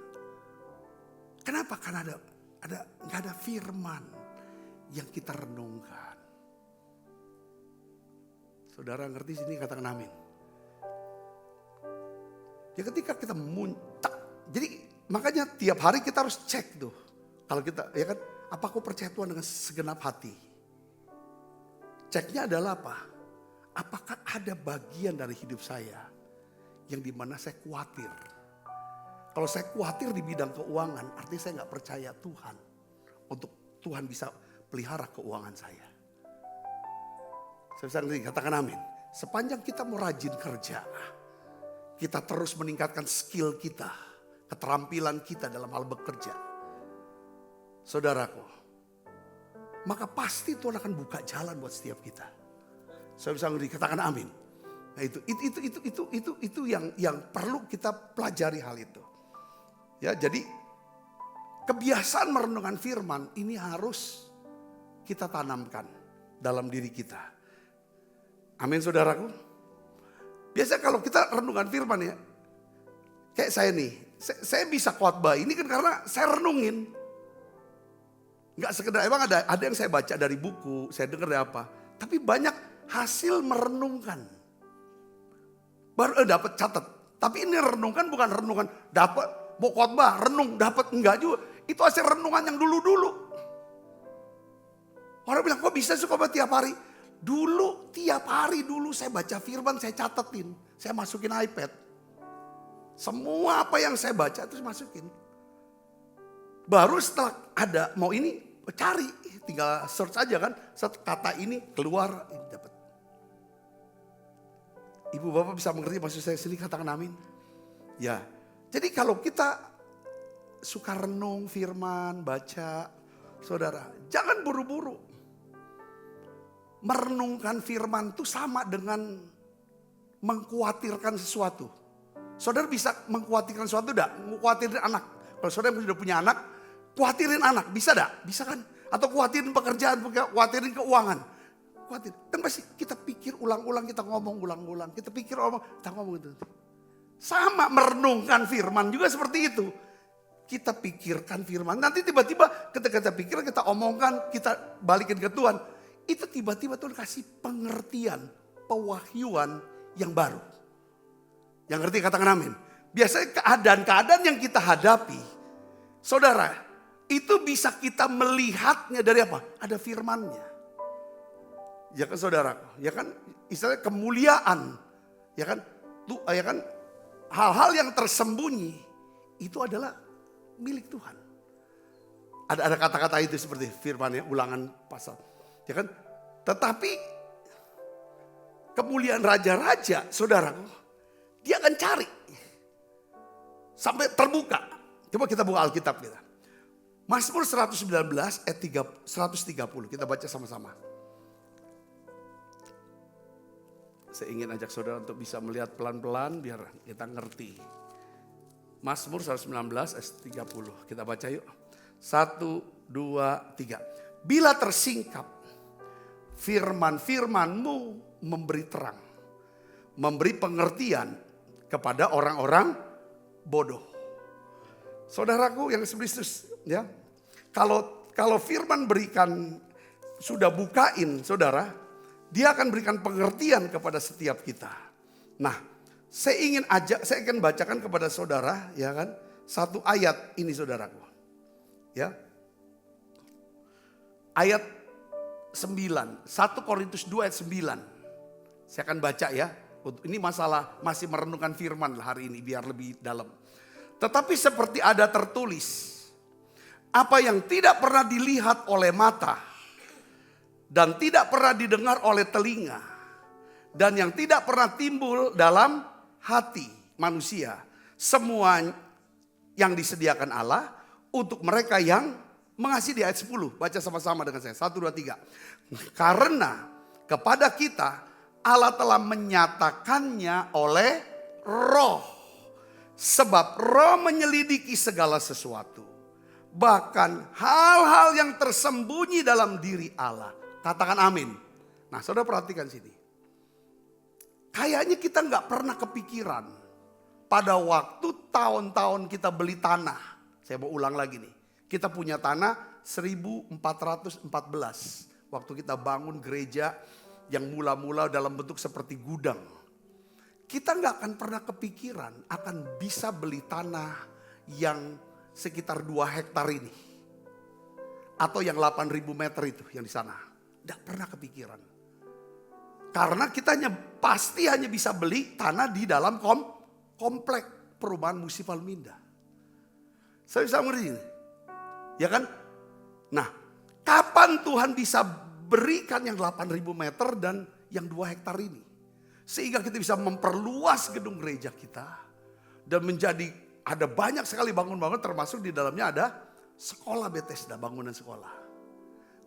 Speaker 3: Kenapa? Karena nggak ada firman yang kita renungkan. Saudara ngerti sini katakan amin. Ya ketika kita jadi makanya tiap hari kita harus cek tuh. Kalau kita, ya kan, apa aku percaya Tuhan dengan segenap hati? Ceknya adalah apa? Apakah ada bagian dari hidup saya yang dimana saya khawatir. Kalau saya khawatir di bidang keuangan, artinya saya nggak percaya Tuhan untuk Tuhan bisa pelihara keuangan saya. Saya bisa ngerti, katakan amin. Sepanjang kita mau rajin kerja, kita terus meningkatkan skill kita, keterampilan kita dalam hal bekerja, saudaraku, maka pasti Tuhan akan buka jalan buat setiap kita. Saya bisa ngerti, katakan amin. Nah itu yang perlu kita pelajari hal itu. Ya, jadi kebiasaan merenungkan firman ini harus kita tanamkan dalam diri kita. Amin saudaraku. Biasa kalau kita renungan firman ya, kayak saya nih, saya bisa khotbah ini kan karena saya renungin. Enggak sekedar, emang ada yang saya baca dari buku, saya dengar dari apa. Tapi banyak hasil merenungkan. Baru dapat catat. Tapi ini renungkan bukan renungan dapat mau khotbah, renung dapat, enggak juga. Itu hasil renungan yang dulu-dulu. Orang bilang, kok bisa sih khotbah tiap hari? Dulu, tiap hari dulu saya baca firman, saya catetin. Saya masukin iPad. Semua apa yang saya baca terus masukin. Baru setelah ada, mau ini cari. Tinggal search aja kan. Satu kata ini keluar, ini dapat. Ibu bapak bisa mengerti maksud saya sini, katakan amin. Ya, jadi kalau kita suka renung firman, baca, saudara, jangan buru-buru. Merenungkan firman itu sama dengan mengkhawatirkan sesuatu. Saudara bisa mengkhawatirkan sesuatu enggak? Mengkhawatirin anak. Kalau saudara sudah punya anak, khawatirin anak, bisa enggak? Bisa kan? Atau khawatirin pekerjaan, khawatirin keuangan. Khawatir. Kan pasti kita pikir ulang-ulang, kita ngomong ulang-ulang. Kita pikir kita ngomong itu. Sama merenungkan firman juga seperti itu. Kita pikirkan firman. Nanti tiba-tiba ketika kita pikir, kita omongkan, kita balikin ke Tuhan. Itu tiba-tiba Tuhan kasih pengertian, pewahyuan yang baru. Yang ngerti katakan amin. Biasanya keadaan-keadaan yang kita hadapi, saudara, itu bisa kita melihatnya dari apa? Ada firmannya. Ya kan saudara, ya kan istilahnya kemuliaan, ya kan, hal-hal yang tersembunyi itu adalah milik Tuhan. Ada kata-kata itu seperti firman-nya, Ulangan pasal, ya kan. Tetapi kemuliaan raja-raja, saudaraku, dia akan cari sampai terbuka. Coba kita buka Alkitab kita. Mazmur 119 ayat 130, kita baca sama-sama. Saya ingin ajak saudara untuk bisa melihat pelan-pelan biar kita ngerti. Mazmur 119 ayat 30. Kita baca yuk. 1, 2, 3. Bila tersingkap, firman-firman-Mu memberi terang. Memberi pengertian kepada orang-orang bodoh. Saudaraku yang Kristus, ya. Kalau firman berikan, sudah bukain saudara, dia akan berikan pengertian kepada setiap kita. Nah, saya akan bacakan kepada saudara, ya kan, satu ayat ini saudaraku. Ya. Ayat 9, 1 Korintus 2 ayat 9. Saya akan baca ya. Ini masalah masih merenungkan firman hari ini biar lebih dalam. Tetapi seperti ada tertulis, apa yang tidak pernah dilihat oleh mata, dan tidak pernah didengar oleh telinga, dan yang tidak pernah timbul dalam hati manusia, semua yang disediakan Allah untuk mereka yang mengasihi. Di ayat 10, baca sama-sama dengan saya, 1, 2, 3. Karena kepada kita Allah telah menyatakannya oleh Roh, sebab Roh menyelidiki segala sesuatu, bahkan hal-hal yang tersembunyi dalam diri Allah. Katakan amin. Nah saudara perhatikan sini. Kayaknya kita gak pernah kepikiran. Pada waktu tahun-tahun kita beli tanah. Saya mau ulang lagi nih. Kita punya tanah 1414. Waktu kita bangun gereja yang mula-mula dalam bentuk seperti gudang. Kita gak akan pernah kepikiran akan bisa beli tanah yang sekitar 2 hektar ini. Atau yang 8.000 meter itu yang di sana. Tidak pernah kepikiran. Karena kita pasti hanya bisa beli tanah di dalam komplek perumahan Musi Palem Indah. Saya bisa mengerti ini. Ya kan? Nah, kapan Tuhan bisa berikan yang 8.000 meter dan yang 2 hektar ini? Sehingga kita bisa memperluas gedung gereja kita. Dan menjadi, ada banyak sekali bangunan-bangunan, termasuk di dalamnya ada sekolah Bethesda, bangunan sekolah.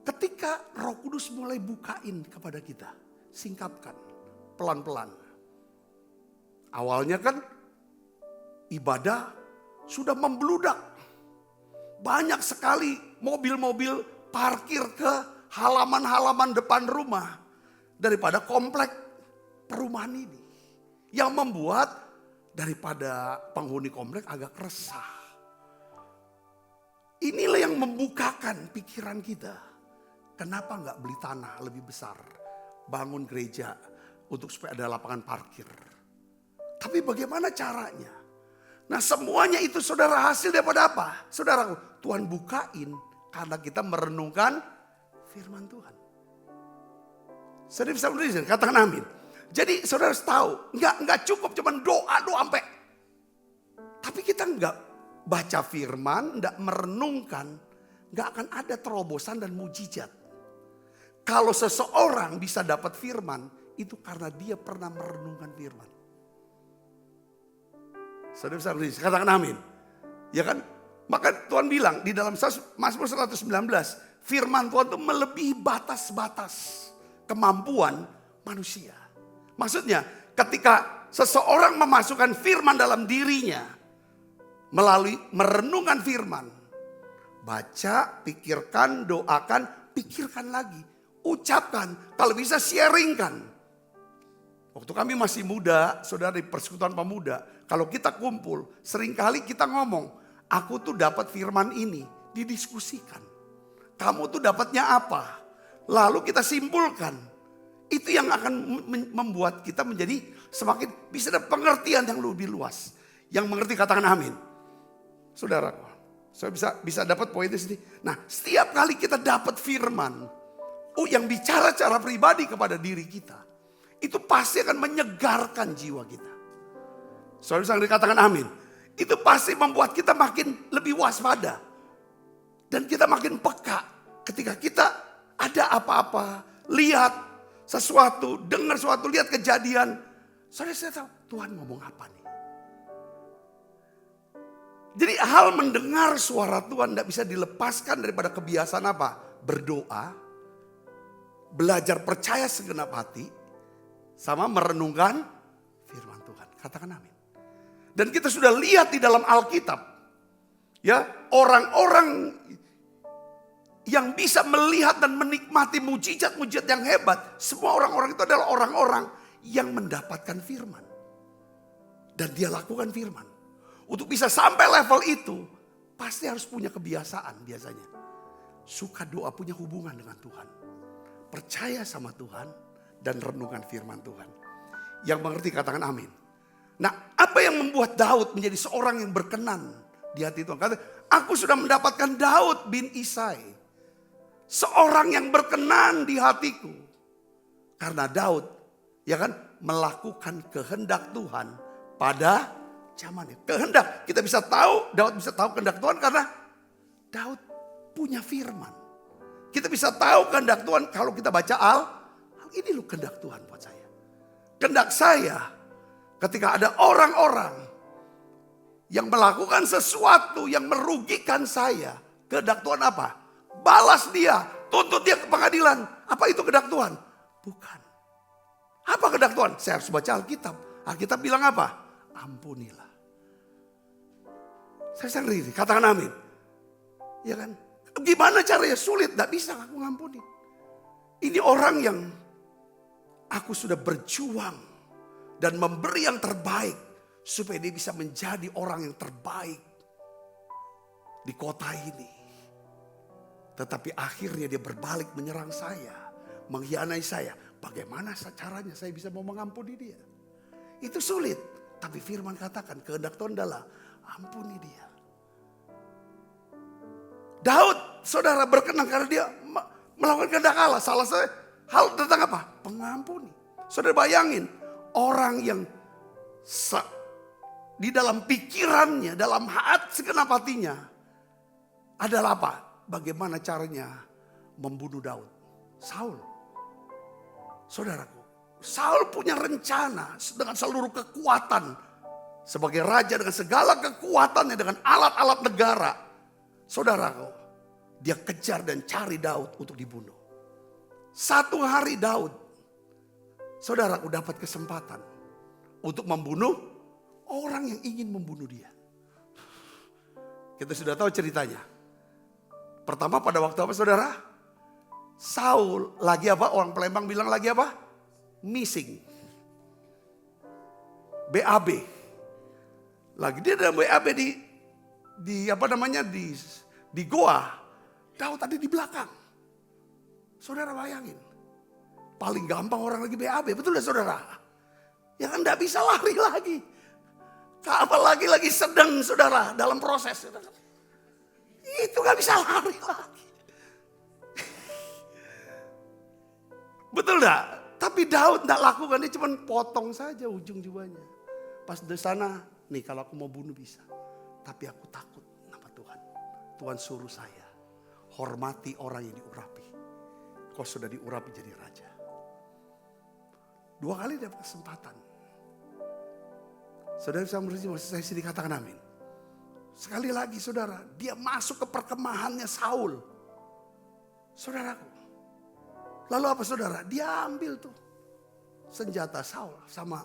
Speaker 3: Ketika Roh Kudus mulai bukain kepada kita, singkapkan pelan-pelan. Awalnya kan ibadah sudah membludak. Banyak sekali mobil-mobil parkir ke halaman-halaman depan rumah daripada komplek perumahan ini. Yang membuat daripada penghuni komplek agak resah. Inilah yang membukakan pikiran kita. Kenapa nggak beli tanah lebih besar? Bangun gereja untuk supaya ada lapangan parkir. Tapi bagaimana caranya? Nah semuanya itu saudara hasil daripada apa? Saudaraku, Tuhan bukain karena kita merenungkan firman Tuhan. Saudara bisa menulis, katakan amin. Jadi saudara harus tahu, nggak cukup cuman doa sampai. Tapi kita nggak baca firman, nggak merenungkan, nggak akan ada terobosan dan mujizat. Kalau seseorang bisa dapat firman, itu karena dia pernah merenungkan firman. Saudara bisa menulis, katakan amin. Ya kan? Maka Tuhan bilang di dalam Mazmur 119, firman Tuhan itu melebihi batas-batas kemampuan manusia. Maksudnya ketika seseorang memasukkan firman dalam dirinya melalui merenungkan firman. Baca, pikirkan, doakan, pikirkan lagi. Ucapkan, kalau bisa sharingkan. Waktu kami masih muda, saudara di persekutuan pemuda, kalau kita kumpul, seringkali kita ngomong, aku tuh dapat firman ini, didiskusikan. Kamu tuh dapatnya apa? Lalu kita simpulkan. Itu yang akan membuat kita menjadi semakin bisa ada pengertian yang lebih luas. Yang mengerti katakan amin. Saudara, saya bisa dapat poin di sini. Nah, setiap kali kita dapat firman, yang bicara secara pribadi kepada diri kita, itu pasti akan menyegarkan jiwa kita. Saudara bisa dikatakan amin. Itu pasti membuat kita makin lebih waspada. Dan kita makin peka ketika kita ada apa-apa, lihat sesuatu, dengar sesuatu, lihat kejadian. Saudara saya tahu Tuhan ngomong apa nih. Jadi hal mendengar suara Tuhan tidak bisa dilepaskan daripada kebiasaan apa? Berdoa, belajar percaya segenap hati, sama merenungkan firman Tuhan. Katakan amin. Dan kita sudah lihat di dalam Alkitab, ya orang-orang yang bisa melihat dan menikmati mujizat-mujizat yang hebat, semua orang-orang itu adalah orang-orang yang mendapatkan firman. Dan dia lakukan firman. Untuk bisa sampai level itu, pasti harus punya kebiasaan biasanya. Suka doa, punya hubungan dengan Tuhan. Percaya sama Tuhan dan renungkan firman Tuhan. Yang mengerti katakan amin. Nah, apa yang membuat Daud menjadi seorang yang berkenan di hati Tuhan? Kata, aku sudah mendapatkan Daud bin Isai. Seorang yang berkenan di hatiku. Karena Daud, ya kan, melakukan kehendak Tuhan pada zamannya. Kehendak, kita bisa tahu, Daud bisa tahu kehendak Tuhan karena Daud punya firman. Kita bisa tahu kehendak Tuhan kalau kita baca ini loh kehendak Tuhan buat saya. Kehendak saya ketika ada orang-orang yang melakukan sesuatu yang merugikan saya. Kehendak Tuhan apa? Balas dia, tuntut dia ke pengadilan. Apa itu kehendak Tuhan? Bukan. Apa kehendak Tuhan? Saya harus baca Alkitab. Alkitab bilang apa? Ampunilah. Saya sendiri, katakan amin. Ya kan? Gimana caranya? Sulit, tidak bisa aku ngampuni. Ini orang yang aku sudah berjuang dan memberi yang terbaik supaya dia bisa menjadi orang yang terbaik di kota ini. Tetapi akhirnya dia berbalik menyerang saya, mengkhianati saya. Bagaimana caranya saya bisa mau mengampuni dia? Itu sulit. Tapi firman katakan kehendak Tuhan adalah ampuni dia. Daud saudara berkenan karena dia melakukan kehendak Allah. Salah satu hal tentang apa? Pengampuni. Saudara bayangin orang yang di dalam pikirannya, dalam segenap hatinya adalah apa? Bagaimana caranya membunuh Daud. Saul. Saudaraku, Saul punya rencana dengan seluruh kekuatan. Sebagai raja dengan segala kekuatannya, dengan alat-alat negara. Saudaraku, dia kejar dan cari Daud untuk dibunuh. Satu hari Daud, saudaraku, dapat kesempatan untuk membunuh orang yang ingin membunuh dia. Kita sudah tahu ceritanya. Pertama pada waktu apa saudara? Saul lagi apa? Orang Palembang bilang lagi apa? Missing. BAB. Lagi dia dalam BAB di apa namanya? Di goa. Daud tadi di belakang. Saudara bayangin. Paling gampang orang lagi BAB, betul ya saudara? Ya kan tidak bisa lari lagi. Apalagi lagi sedang saudara dalam proses. Saudara. Itu gak bisa lari lagi. Betul gak? Tapi Daud gak lakukan, dia cuma potong saja ujung jubahnya. Pas di sana, nih kalau aku mau bunuh bisa. Tapi aku takut nama Tuhan. Tuhan suruh saya hormati orang yang diurapi. Kau sudah diurapi jadi raja. 2 kali dapat kesempatan. Saudara bisa mengerti maksud saya sini, katakan amin. Sekali lagi saudara, dia masuk ke perkemahannya Saul. Saudaraku. Lalu apa saudara? Dia ambil tuh senjata Saul sama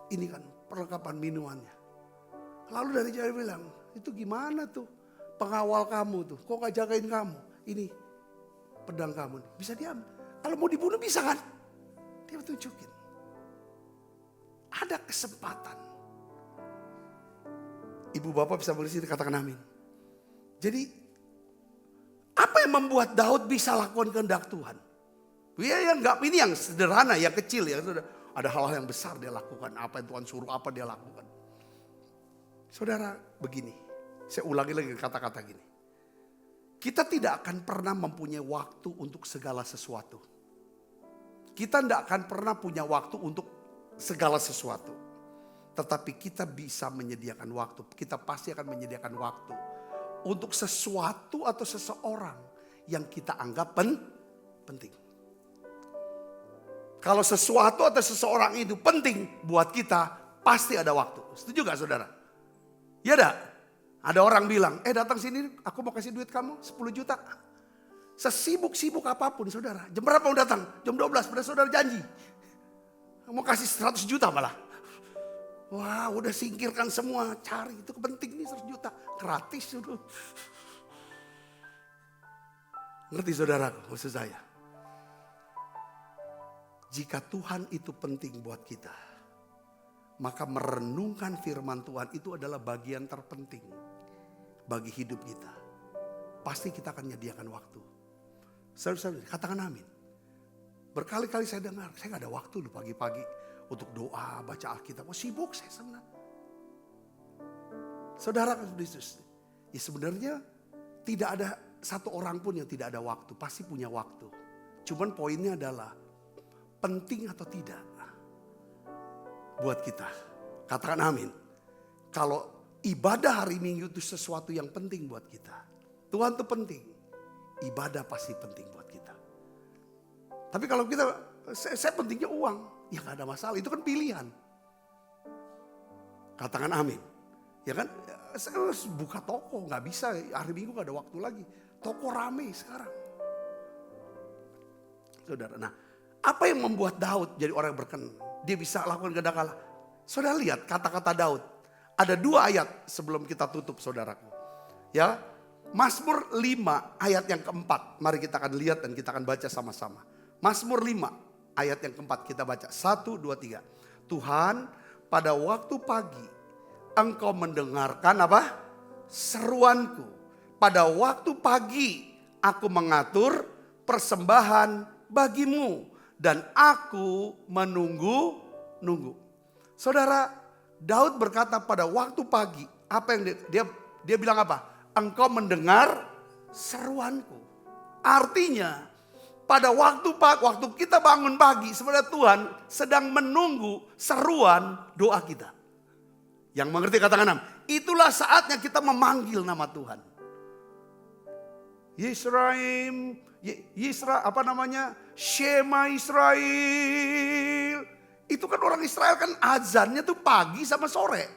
Speaker 3: ini kan perlengkapan minumannya. Lalu dari jauh bilang, itu gimana tuh pengawal kamu tuh? Kok gak jagain kamu? Ini pedang kamu nih. Bisa diambil. Kalau mau dibunuh bisa kan? Dia tunjukin. Ada kesempatan. Ibu bapak bisa bersih katakan amin. Jadi apa yang membuat Daud bisa lakukan kehendak Tuhan? Ya, ini yang sederhana, yang kecil ya. Ada hal-hal yang besar dia lakukan. Apa yang Tuhan suruh, apa dia lakukan. Saudara begini, saya ulangi lagi kata-kata gini. Kita tidak akan pernah mempunyai waktu untuk segala sesuatu. Kita tidak akan pernah punya waktu untuk segala sesuatu. Tetapi kita bisa menyediakan waktu. Kita pasti akan menyediakan waktu. Untuk sesuatu atau seseorang yang kita anggap penting. Kalau sesuatu atau seseorang itu penting buat kita, pasti ada waktu. Setuju gak saudara? Ya dah. Ada orang bilang, datang sini aku mau kasih duit kamu 10 juta. Sesibuk-sibuk apapun saudara. Jam berapa mau datang? Jam 12, pada saudara janji. Mau kasih 100 juta malah. Wah udah singkirkan semua, cari itu penting nih 100 juta. Gratis itu. Ngerti saudara maksud saya? Jika Tuhan itu penting buat kita, maka merenungkan firman Tuhan itu adalah bagian terpenting bagi hidup kita. Pasti kita akan menyediakan waktu. Saudara, katakan amin. Berkali-kali saya dengar, saya gak ada waktu loh pagi-pagi untuk doa, baca Alkitab. Oh sibuk saya senang. Saudara, ya sebenarnya tidak ada satu orang pun yang tidak ada waktu. Pasti punya waktu. Cuman poinnya adalah penting atau tidak buat kita. Katakan amin. Kalau ibadah hari Minggu itu sesuatu yang penting buat kita. Tuhan itu penting. Ibadah pasti penting buat kita. Tapi kalau kita, saya pentingnya uang. Ya gak ada masalah, itu kan pilihan. Katakan amin. Ya kan, saya harus buka toko, gak bisa. Hari Minggu gak ada waktu lagi. Toko rame sekarang. Saudara, nah apa yang membuat Daud jadi orang yang berkenan? Dia bisa lakukan kehendak Allah. Saudara lihat kata-kata Daud. Ada 2 ayat sebelum kita tutup saudaraku. Ya, Mazmur 5 ayat yang keempat. Mari kita akan lihat dan kita akan baca sama-sama. Mazmur 5 ayat yang keempat kita baca. 1, 2, 3. Tuhan pada waktu pagi engkau mendengarkan apa? Seruanku. Pada waktu pagi aku mengatur persembahan bagimu. Dan aku menunggu. Saudara, Daud berkata pada waktu pagi, apa yang dia bilang apa? Engkau mendengar seruanku. Artinya, pada waktu kita bangun pagi, sebenarnya Tuhan sedang menunggu seruan doa kita. Yang mengerti katakan amin. Itulah saatnya kita memanggil nama Tuhan. Yisrael, apa namanya? Shema Israel. Itu kan orang Israel kan azannya tuh pagi sama sore.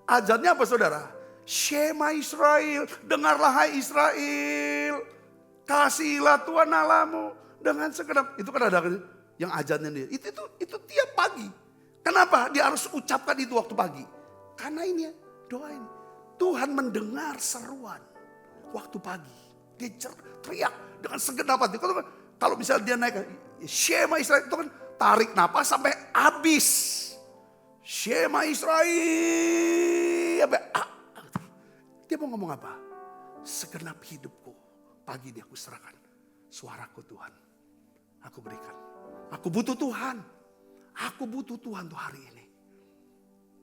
Speaker 3: Azannya apa saudara? Shema Israel, dengarlah hai Israel. Kasihilah Tuhan Allahmu dengan segenap. Itu kan ada yang azannya dia. Itu tiap pagi. Kenapa dia harus ucapkan itu waktu pagi? Karena ini ya, doa ini. Tuhan mendengar seruan waktu pagi. Dia teriak dengan segenap hati. Kalau misalnya dia naik Shema Israel itu kan tarik napas sampai habis. Shema Israel. Dia mau ngomong apa? Segenap hidupku pagi ini aku serahkan. Suaraku Tuhan, aku berikan. Aku butuh Tuhan. Aku butuh Tuhan tuh hari ini.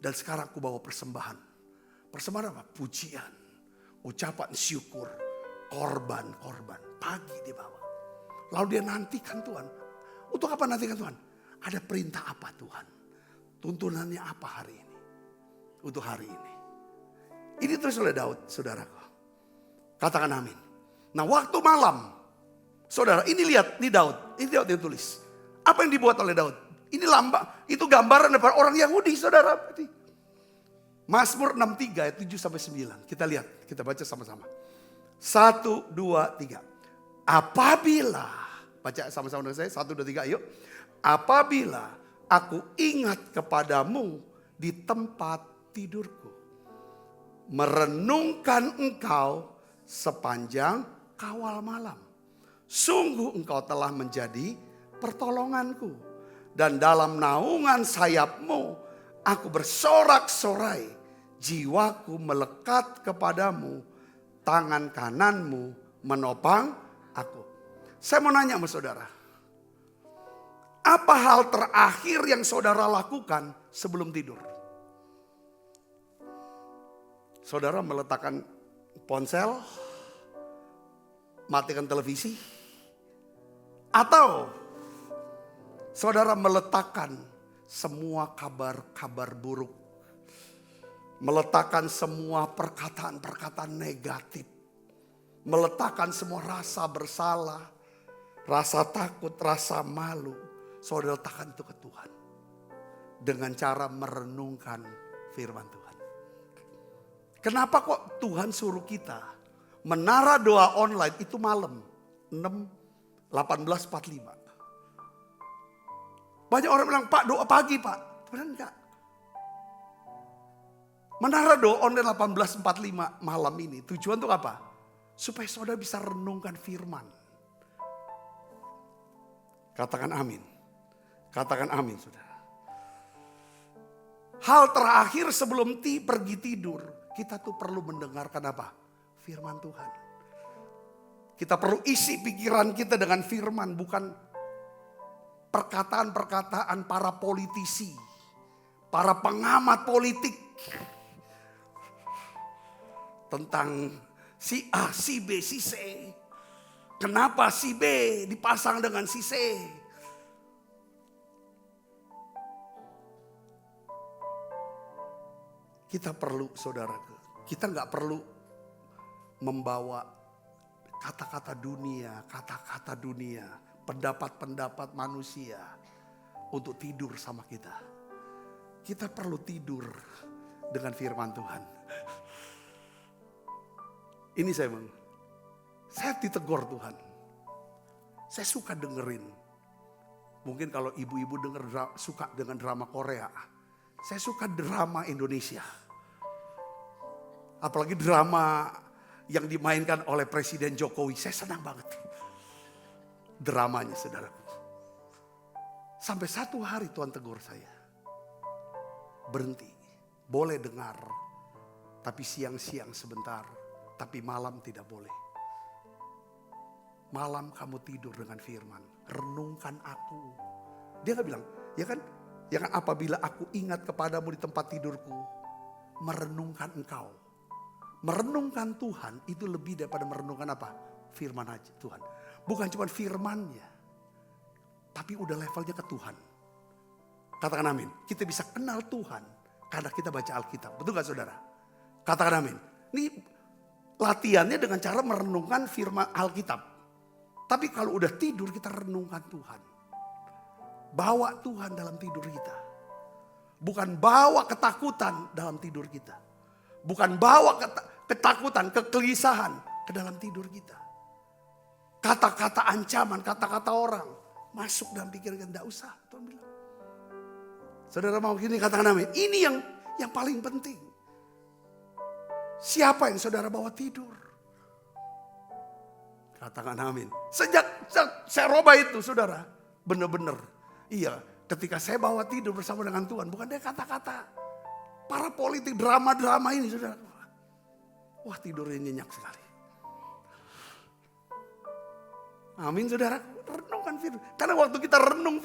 Speaker 3: Dan sekarang aku bawa persembahan. Persembahan apa? Pujian, ucapan syukur, korban. Pagi dia bawa. Lalu dia nantikan Tuhan. Untuk apa nantikan Tuhan? Ada perintah apa Tuhan? Tuntunannya apa hari ini? Untuk hari ini. Ini terus oleh Daud, saudaraku. Katakan amin. Nah waktu malam, saudara, ini lihat, ini Daud. Ini Daud yang tulis. Apa yang dibuat oleh Daud? Ini lambang, itu gambaran daripada orang Yahudi, saudara. Mazmur 63 ayat 7-9. Kita lihat, kita baca sama-sama. 1, 2, 3. Apabila, baca sama-sama dengan saya, 1, 2, 3, yuk. Apabila aku ingat kepadamu di tempat tidurku, merenungkan engkau sepanjang kawal malam. Sungguh engkau telah menjadi pertolonganku. Dan dalam naungan sayapmu aku bersorak-sorai. Jiwaku melekat kepadamu. Tangan kananmu menopang aku. Saya mau nanya sama saudara. Apa hal terakhir yang saudara lakukan sebelum tidur? Saudara meletakkan ponsel, matikan televisi, atau saudara meletakkan semua kabar-kabar buruk, meletakkan semua perkataan-perkataan negatif, meletakkan semua rasa bersalah, rasa takut, rasa malu, saudara letakkan itu ke Tuhan dengan cara merenungkan firman Tuhan. Kenapa kok Tuhan suruh kita menara doa online itu malam 18:45? Banyak orang bilang, Pak doa pagi Pak. Padahal enggak. Menara doa online 18:45 malam ini tujuan untuk apa? Supaya saudara bisa renungkan firman. Katakan amin. Katakan amin saudara. Hal terakhir sebelum pergi tidur, kita tuh perlu mendengarkan apa? Firman Tuhan. Kita perlu isi pikiran kita dengan firman, bukan perkataan-perkataan para politisi, para pengamat politik. Tentang si A, si B, si C. Kenapa si B dipasang dengan si C? Kita perlu, saudara, kita nggak perlu membawa kata-kata dunia, pendapat-pendapat manusia untuk tidur sama kita. Kita perlu tidur dengan firman Tuhan. Ini saya ditegur Tuhan. Saya suka dengerin. Mungkin kalau ibu-ibu suka dengan drama Korea. Saya suka drama Indonesia. Apalagi drama yang dimainkan oleh Presiden Jokowi. Saya senang banget. Dramanya saudaraku. Sampai satu hari Tuhan tegur saya. Berhenti. Boleh dengar. Tapi siang-siang sebentar. Tapi malam tidak boleh. Malam kamu tidur dengan firman. Renungkan aku. Dia gak bilang. Ya kan apabila aku ingat kepadamu di tempat tidurku. Merenungkan engkau. Merenungkan Tuhan itu lebih daripada merenungkan apa? Firman aja Tuhan. Bukan cuma firmannya. Tapi udah levelnya ke Tuhan. Katakan amin. Kita bisa kenal Tuhan Karena kita baca Alkitab. Betul gak saudara? Katakan amin. Ini latihannya dengan cara merenungkan firman Alkitab. Tapi kalau udah tidur kita renungkan Tuhan. Bawa Tuhan dalam tidur kita. Bukan bawa ketakutan dalam tidur kita. Bukan bawa ketakutan, kegelisahan ke dalam tidur kita. Kata-kata ancaman, kata-kata orang masuk dalam pikiran kita. Tidak usah, Tuhan bilang. Saudara mau gini katakan amin. Ini yang paling penting. Siapa yang saudara bawa tidur? Katakan amin. Sejak saya roba itu saudara. Benar-benar. Iya, ketika saya bawa tidur bersama dengan Tuhan. Bukan dia kata-kata. Para politik drama-drama ini saudara. Wah tidurnya nyenyak sekali. Amin saudara. Renungkan firman. Karena waktu kita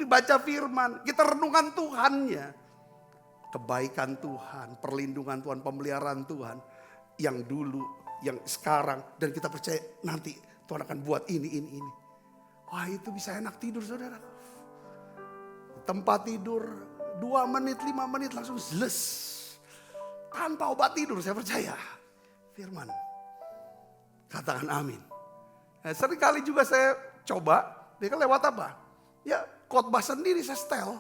Speaker 3: baca firman. Kita renungkan Tuhannya. Kebaikan Tuhan, perlindungan Tuhan, pemeliharaan Tuhan. Yang dulu, yang sekarang. Dan kita percaya nanti Tuhan akan buat ini. Wah itu bisa enak tidur saudara. Tempat tidur 2 menit, 5 menit langsung zeles. Tanpa obat tidur saya percaya. Firman. Katakan amin. Sering kali juga saya coba. Dia kan lewat apa? Ya khotbah sendiri saya setel.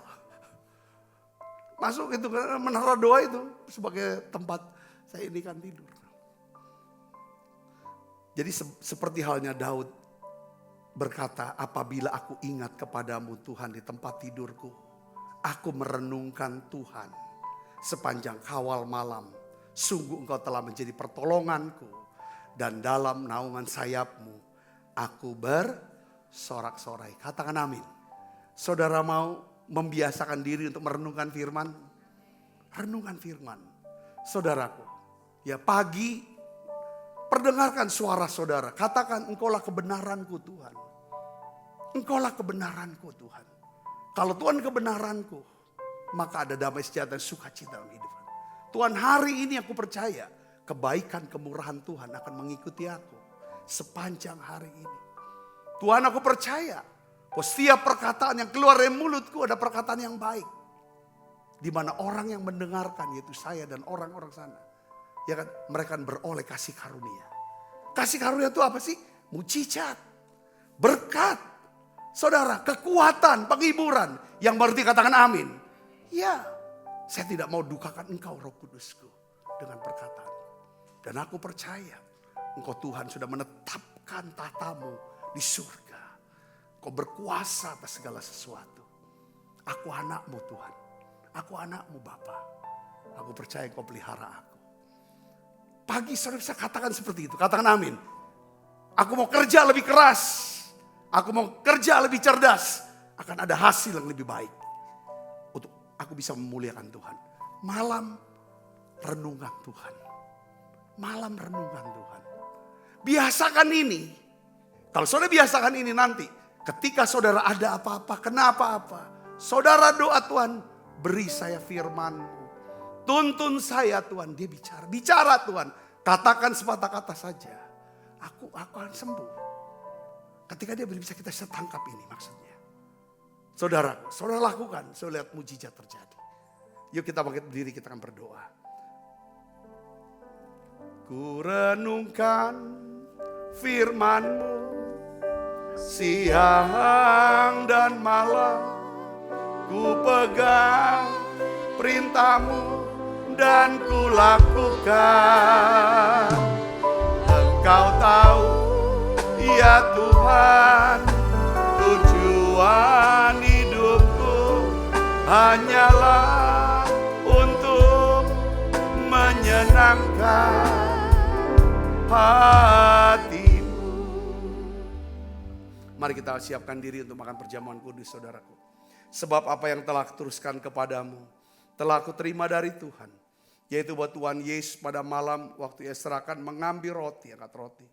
Speaker 3: Masuk itu ke menara doa itu. Sebagai tempat saya ini kan tidur. Jadi seperti halnya Daud berkata, apabila aku ingat kepadamu Tuhan di tempat tidurku, aku merenungkan Tuhan sepanjang kawal malam. Sungguh engkau telah menjadi pertolonganku dan dalam naungan sayapmu aku bersorak-sorai. Katakan amin. Saudara mau membiasakan diri untuk merenungkan firman? Renungkan firman. Saudaraku, ya pagi perdengarkan suara saudara. Katakan engkaulah kebenaranku Tuhan. Engkaulah kebenaranku Tuhan. Kalau Tuhan kebenaranku, maka ada damai sejahtera, sukacita dalam hidup. Tuhan hari ini aku percaya kebaikan kemurahan Tuhan akan mengikuti aku sepanjang hari ini. Tuhan aku percaya bahwa setiap perkataan yang keluar dari mulutku ada perkataan yang baik. Di mana orang yang mendengarkan yaitu saya dan orang-orang sana. Ya kan, mereka beroleh kasih karunia. Kasih karunia itu apa sih? Mujizat, berkat, saudara, kekuatan, penghiburan. Yang berarti katakan amin. Ya, saya tidak mau dukakan engkau Roh Kudusku dengan perkataan. Dan aku percaya engkau Tuhan sudah menetapkan tahtamu di surga. Kau berkuasa atas segala sesuatu. Aku anakmu Tuhan. Aku anakmu Bapa. Aku percaya engkau pelihara aku. Pagi saudara bisa katakan seperti itu. Katakan amin. Aku mau kerja lebih keras. Aku mau kerja lebih cerdas. Akan ada hasil yang lebih baik. Untuk aku bisa memuliakan Tuhan. Malam renungan Tuhan. Malam renungan Tuhan. Biasakan ini. Kalau saudara biasakan ini nanti. Ketika saudara ada apa-apa, kena apa-apa. Saudara doa Tuhan, beri saya firman-Mu. Tuntun saya Tuhan, dia bicara. Bicara Tuhan, katakan sepatah kata saja. Aku akan sembuh. Ketika dia bisa kita tangkap ini maksudnya. Saudara lakukan, saudara lihat mujizat terjadi. Yuk kita bangkit berdiri, kita akan berdoa. Ku renungkan firman-Mu siang dan malam. Ku pegang perintah-Mu dan ku lakukan. Engkau tahu ya Tuhan, tujuan hidupku hanyalah untuk menyenangkan hati-Mu. Mari kita siapkan diri untuk makan perjamuan kudus saudaraku. Sebab apa yang telah kuteruskan kepadamu telah aku terima dari Tuhan. Yaitu bahwa Tuhan Yesus pada malam waktu ia serahkan mengambil roti, angkat roti.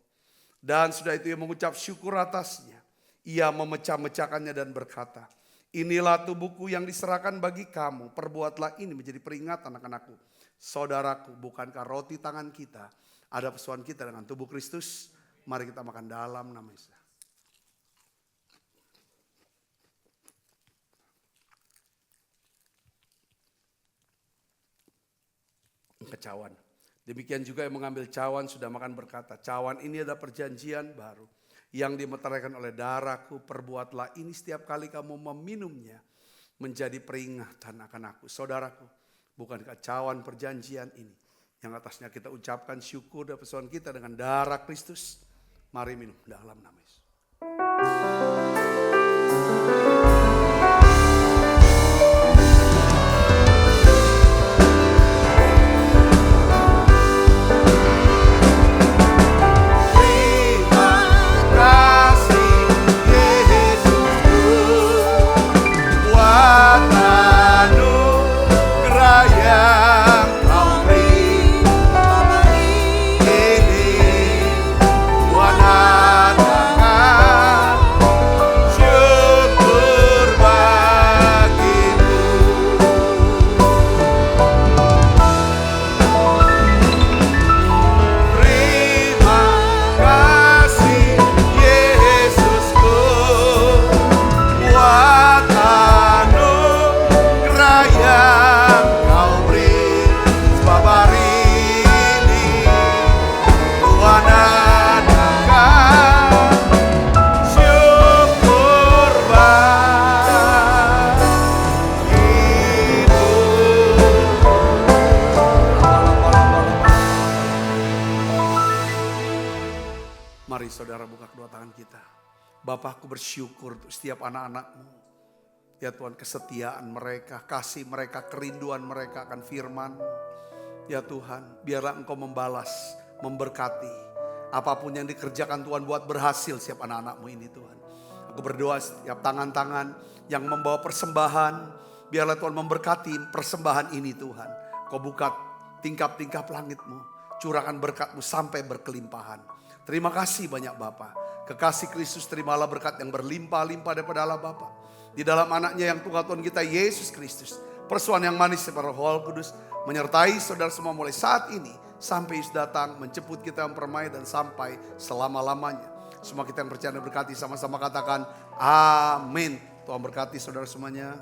Speaker 3: Dan sudah itu ia mengucap syukur atasnya. Ia memecah-mecahkannya dan berkata, inilah tubuhku yang diserahkan bagi kamu. Perbuatlah ini menjadi peringatan anak-anakku. Saudaraku, bukankah roti tangan kita ada persoalan kita dengan tubuh Kristus? Mari kita makan dalam nama Yesus. ke cawan. Demikian juga yang mengambil cawan sudah makan berkata, cawan ini adalah perjanjian baru yang dimeteraikan oleh darahku, perbuatlah ini setiap kali kamu meminumnya menjadi peringatan akan aku. Saudaraku, bukankah cawan perjanjian ini yang atasnya kita ucapkan syukur dan persoalan kita dengan darah Kristus? Mari minum dalam nama Yesus. Mari saudara buka kedua tangan kita. Bapa, aku bersyukur untuk setiap anak-anak-Mu. Ya Tuhan, kesetiaan mereka, kasih mereka, kerinduan mereka akan firman. Ya Tuhan, biarlah Engkau membalas, memberkati. Apapun yang dikerjakan Tuhan buat berhasil setiap anak-anak-Mu ini Tuhan. Aku berdoa setiap tangan-tangan yang membawa persembahan, biarlah Tuhan memberkati persembahan ini Tuhan. Kau buka tingkap-tingkap langit-Mu, curahkan berkat-Mu sampai berkelimpahan. Terima kasih banyak Bapa. Kekasih Kristus, terimalah berkat yang berlimpah-limpah daripada Allah Bapa. Di dalam anaknya yang Tuhan kita Yesus Kristus. Persoalan yang manis seperti Roh Kudus menyertai saudara semua mulai saat ini sampai Yesus datang menjemput kita mempermai dan sampai selama-lamanya. Semua kita yang percaya dan berkati sama-sama katakan amin. Tuhan berkati saudara semuanya.